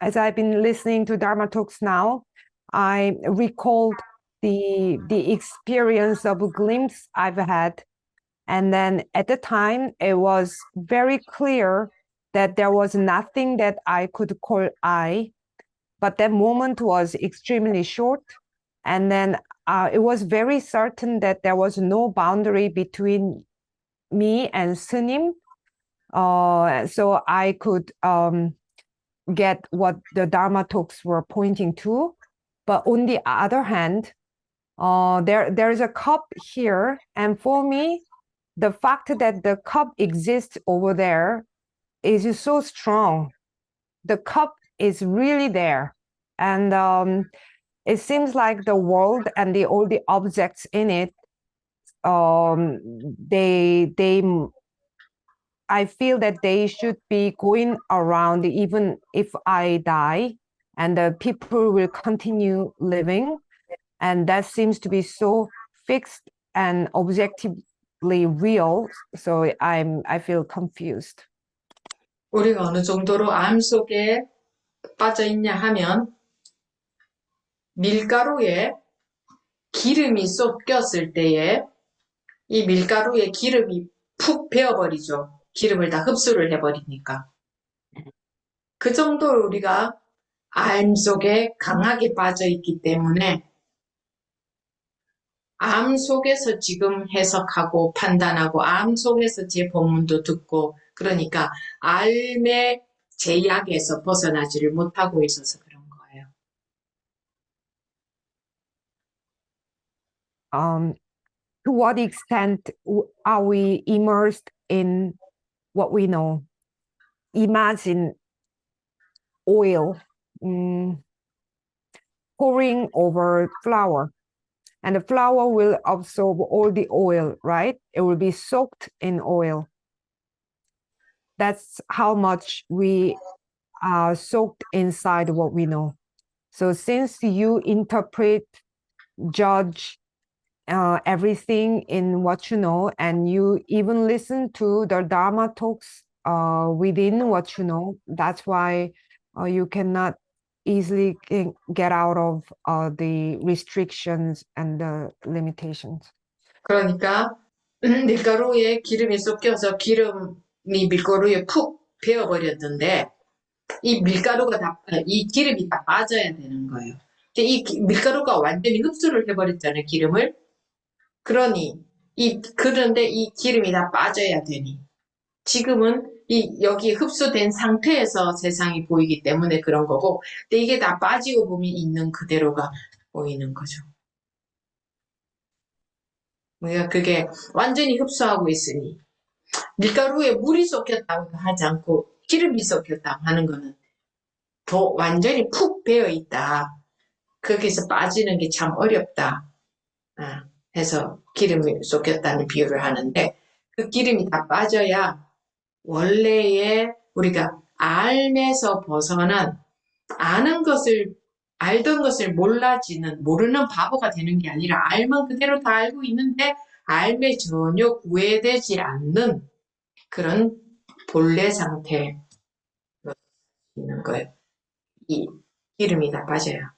B: as I've been listening to Dharma talks now, I recalled the experience of a glimpse I've had, and then at the time it was very clear that there was nothing that I could call I, but that moment was extremely short, and then it was very certain that there was no boundary between me and Sunim. So I could get what the Dharma talks were pointing to. But on the other hand, there's a cup here. And for me, the fact that the cup exists over there is so strong. The cup is really there. And it seems like the world and all the objects in it, they I feel that they should be going around even if I die, and the people will continue living. And that seems to be so fixed and objectively real. So I feel confused.
A: 우리가 어느 정도로 암 속에 빠져 있냐 하면 밀가루에 기름이 쏟겼을 때에 이 밀가루에 기름이 푹 배어버리죠. 기름을 다 흡수를 해버리니까. 그 정도로 우리가 암 속에 강하게 빠져 있기 때문에 암 속에서 지금 해석하고 판단하고 암 속에서 제 본문도 듣고 그러니까 암의 제약에서 벗어나지를 못하고 있어서 그런 거예요.
B: To what extent are we immersed in what we know? Imagine oil pouring over flour, and the flour will absorb all the oil, right? It will be soaked in oil. That's how much we are soaked inside what we know. So since you interpret, judge everything in what you know, and you even listen to the Dharma talks within what you know, that's why you cannot easily get out of the restrictions and the limitations.
A: 그러니까 밀가루에 기름이 섞여서 기름이 밀가루에 푹 배어버렸는데 이 기름이 다 빠져야 되는 거예요. 이 밀가루가 완전히 흡수를 해버렸잖아요, 기름을. 그런데 이 기름이 다 빠져야 되니. 지금은 여기 흡수된 상태에서 세상이 보이기 때문에 그런 거고, 근데 이게 다 빠지고 보면 있는 그대로가 보이는 거죠. 우리가 그게 완전히 흡수하고 있으니, 밀가루에 물이 섞였다고 하지 않고 기름이 섞였다고 하는 거는 더 완전히 푹 배어있다. 거기서 빠지는 게 참 어렵다. 해서 기름이 섞였다는 비유를 하는데 그 기름이 다 빠져야 원래의 우리가 알에서 벗어난 알던 것을 모르는 바보가 되는 게 아니라 알면 그대로 다 알고 있는데 알에 전혀 구애되지 않는 그런 본래 상태로 있는 거예요. 이 기름이 다 빠져요.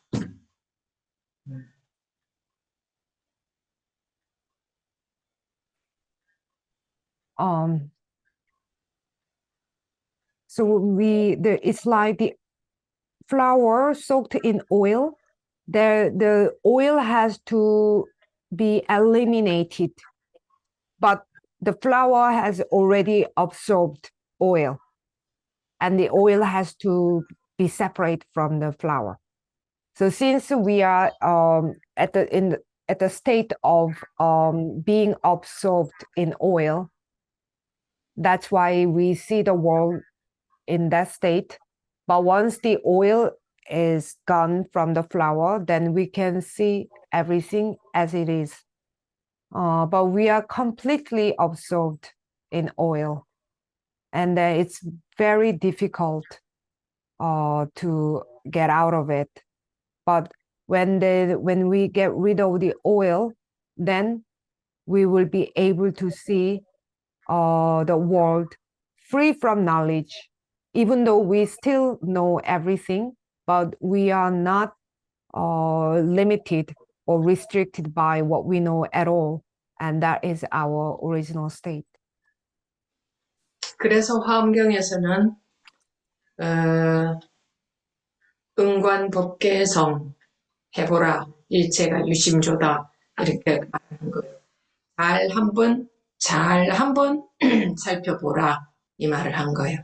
B: So it's like the flour soaked in oil. The oil has to be eliminated, but the flour has already absorbed oil, and the oil has to be separate from the flour. So since we are at the state of being absorbed in oil, that's why we see the world in that state. But once the oil is gone from the flower, then we can see everything as it is. But we are completely absorbed in oil, and it's very difficult to get out of it. But when we get rid of the oil, then we will be able to see the world free from knowledge, even though we still know everything, but we are not limited or restricted by what we know at all. And that is our original state.
A: 그래서 화엄경에서는 은관법계성 해보라 일체가 유심조다 이렇게 말하는 거예요. 잘 한번 살펴보라 이 말을 한 거예요.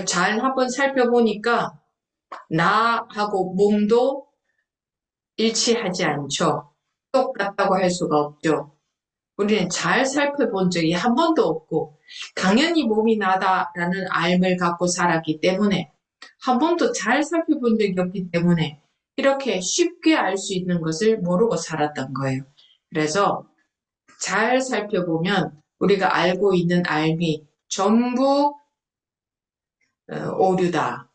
A: 잘 한번 살펴보니까 나하고 몸도 일치하지 않죠. 똑같다고 할 수가 없죠. 우리는 잘 살펴본 적이 한 번도 없고 당연히 몸이 나다라는 알을 갖고 살았기 때문에 한 번도 잘 살펴본 적이 없기 때문에 이렇게 쉽게 알 수 있는 것을 모르고 살았던 거예요. 그래서 잘 살펴보면 우리가 알고 있는 알미 전부 오류다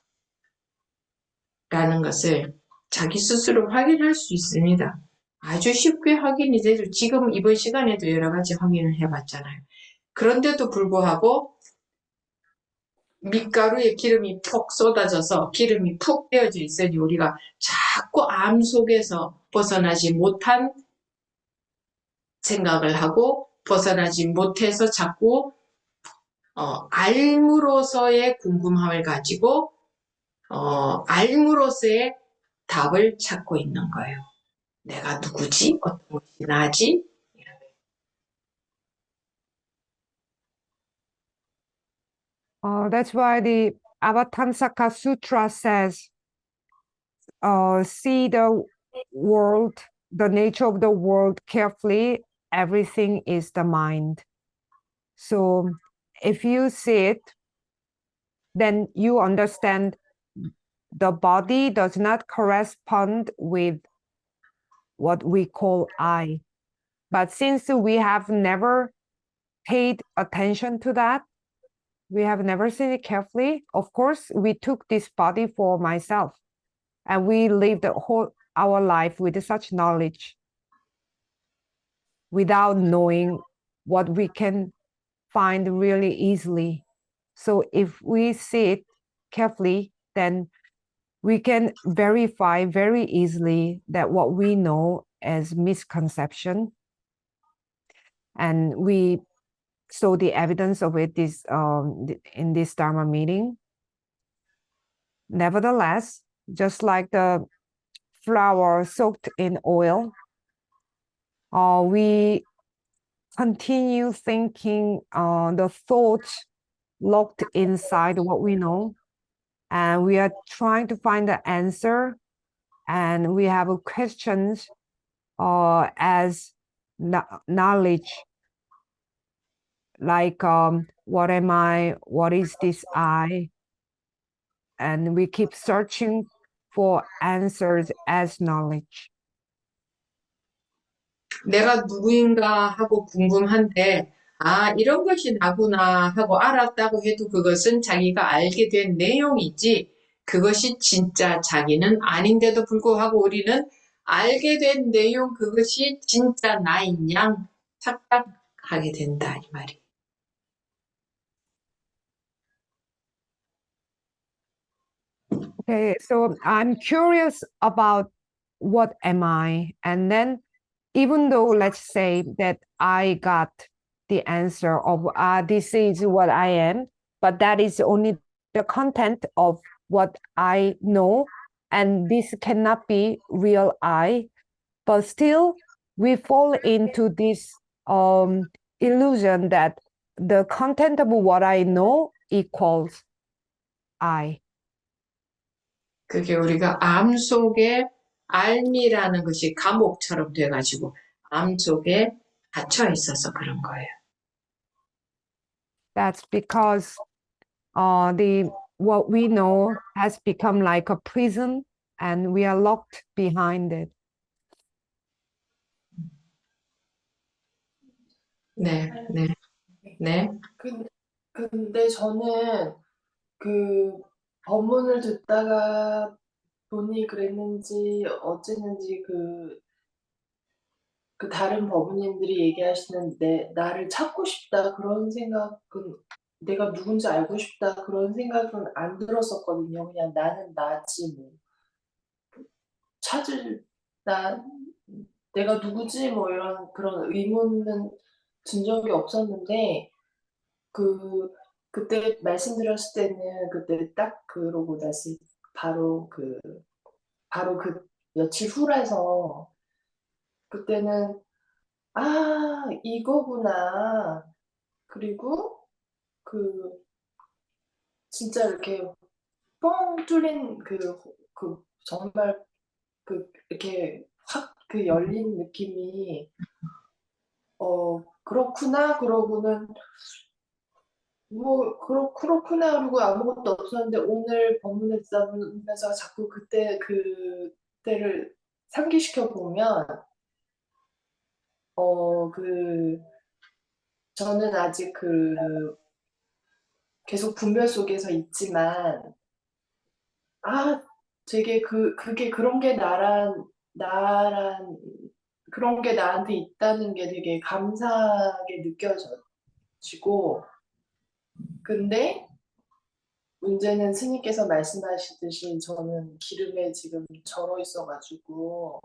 A: 라는 것을 자기 스스로 확인할 수 있습니다. 아주 쉽게 확인이 되죠. 지금 이번 시간에도 여러 가지 확인을 해봤잖아요. 그런데도 불구하고 밀가루에 기름이 푹 쏟아져서 기름이 푹 빼어져 있으니 우리가 자꾸 암 속에서 벗어나지 못한 생각을 하고 벗어나지 못해서 자꾸 알므로서의 궁금함을 가지고 알므로서의 답을 찾고 있는 거예요. 내가 누구지? 어떤 것이 나지?
B: That's why the Avatamsaka Sutra says, see the world, the nature of the world carefully. Everything is the mind. So if you see it, then you understand the body does not correspond with what we call I. But since we have never paid attention to that, we have never seen it carefully. Of course, we took this body for myself, and we lived our life with such knowledge without knowing what we can find really easily. So if we see it carefully, then we can verify very easily that what we know as misconception, and we saw the evidence of it in this Dharma meeting. Nevertheless, just like the flour soaked in oil, we continue thinking the thoughts locked inside what we know, and we are trying to find the answer, and we have questions as knowledge, like what am I, what is this I, and we keep searching for answers as knowledge.
A: 내가 누구인가 하고 궁금한데 이런 것이 나구나 하고 알았다고 해도 그것은 자기가 알게 된 내용이지 그것이 진짜 자기는 아닌데도 불구하고 우리는 알게 된 내용 그것이 진짜 나인 양 착각하게 된다 이 말이에요.
B: Okay, so I'm curious about what am I, and then even though let's say that I got the answer of this is what I am, but that is only the content of what I know, and this cannot be real I, but still we fall into this illusion that the content of what I know equals I.
A: 그게 우리가 암 속에 알미라는 것이 감옥처럼 돼가지고 암 속에 갇혀 있어서 그런 거예요.
B: That's because what we know has become like a prison and we are locked behind it.
A: 네, 네, 네.
F: 근데 저는 그 법문을 듣다가 본인이 그랬는지 어쨌는지 그 다른 법무님들이 얘기하시는 나를 찾고 싶다 그런 생각은 내가 누군지 알고 싶다 그런 생각은 안 들었었거든요. 그냥 나는 나지 뭐 나 내가 누구지 뭐 이런 그런 의문은 든 적이 없었는데 그때 말씀드렸을 때는 그때 딱 그러고 나서 바로 그 며칠 후라서 그때는 아 이거구나. 그리고 진짜 이렇게 뻥 뚫린 정말 이렇게 확 열린 느낌이 그렇구나 그러고는 뭐 그렇구나 그러고 아무것도 없었는데 오늘 법문을 듣다 보면서 자꾸 그때를 상기시켜 보면 저는 아직 계속 분별 속에서 있지만 되게 그게 그런 게 나란 그런 게 나한테 있다는 게 되게 감사하게 느껴지고 근데 문제는 스님께서 말씀하시듯이 저는 기름에 지금 절어 있어가지고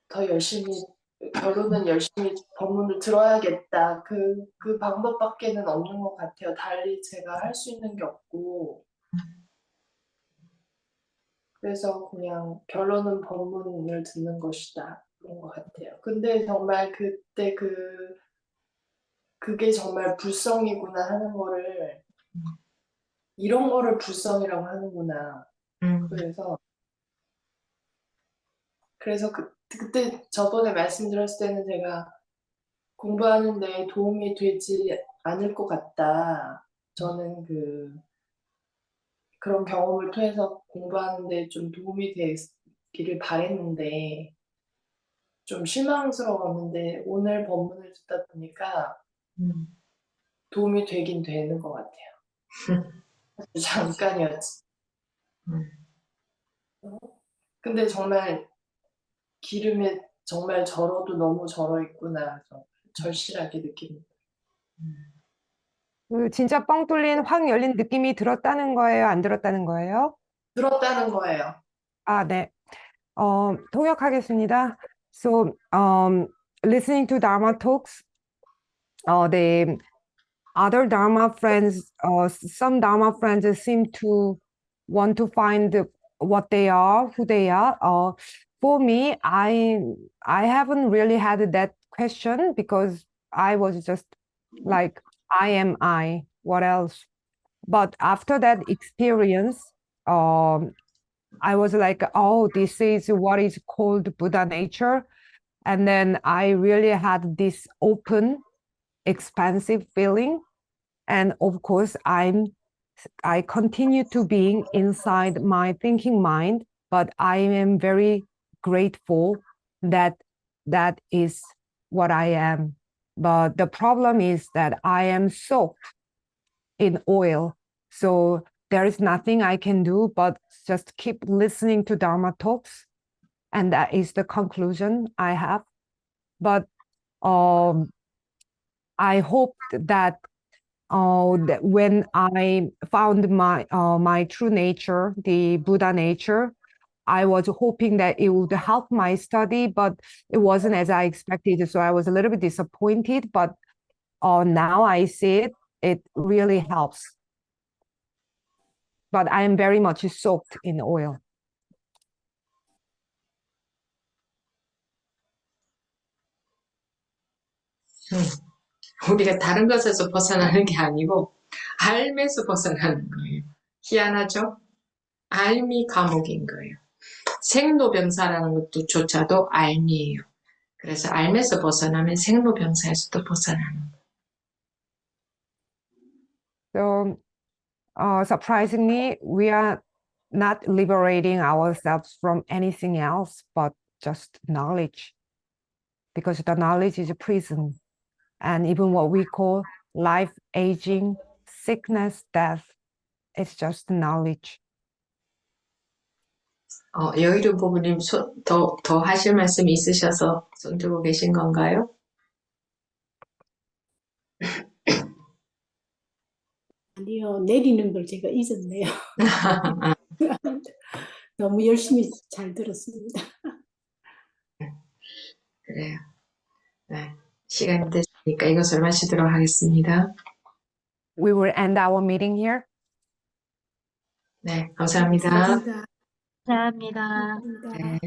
F: 더 열심히 결론은 열심히 법문을 들어야겠다. 그 방법밖에는 없는 것 같아요. 달리 제가 할 수 있는 게 없고 그래서 그냥 결론은 법문을 듣는 것이다. 그런 것 같아요. 근데 정말 그때 그게 정말 불성이구나 하는 거를 이런 거를 불성이라고 하는구나. 그래서 그때 저번에 말씀드렸을 때는 제가 공부하는 데 도움이 되지 않을 것 같다. 저는 그런 경험을 통해서 공부하는 데 좀 도움이 되기를 바랬는데 좀 실망스러웠는데 오늘 법문을 듣다 보니까 도움이 되긴 되는 것 같아요. 잠깐이었지. 근데 정말 기름에 정말 절어도 너무 절어 있구나. 절실하게 느낍니다.
B: 진짜 뻥 뚫린 확 열린 느낌이 들었다는 거예요? 안 들었다는 거예요?
F: 들었다는 거예요.
B: 네. 통역하겠습니다. So, listening to Dharma talks, the other Dharma friends, some Dharma friends seem to want to find what they are, who they are. For me, I haven't really had that question because I was just like, I am I, what else? But after that experience, I was like, oh, this is what is called Buddha nature. And then I really had this open, expansive feeling. And of course, I continue to being inside my thinking mind, but I am very grateful that that is what I am. But the problem is that I am soaked in oil. So there is nothing I can do but just keep listening to Dharma talks. And that is the conclusion I have. But I hope that that when I found my true nature, the Buddha nature, I was hoping that it would help my study, but it wasn't as I expected. So I was a little bit disappointed, but now I see it really helps. But I am very much soaked in oil.
A: 우리가 다른 것에서 벗어나는 게 아니고 알에서 벗어나는 거예요. 희한하죠? 알미 감옥인 거예요. 생로병사라는 것도 조차도 알미예요. 그래서 알에서 벗어나면 생로병사에서도 벗어나는 거예요.
B: So surprisingly, we are not liberating ourselves from anything else but just knowledge, because the knowledge is a prison. And even what we call life, aging, sickness, death, it's just knowledge.
A: 여의도 부부님 더 하실 말씀이 있으셔서 손 들고 계신 건가요?
D: 아니요, 내리는 걸 제가 잊었네요. 너무 열심히 잘 들었습니다.
A: 그래요. 네. 시간이 됐으니까 이것을 마치도록 하겠습니다.
B: We will end our meeting here.
A: 네, 감사합니다.
D: 감사합니다.
E: 감사합니다.
D: 감사합니다.
A: 네.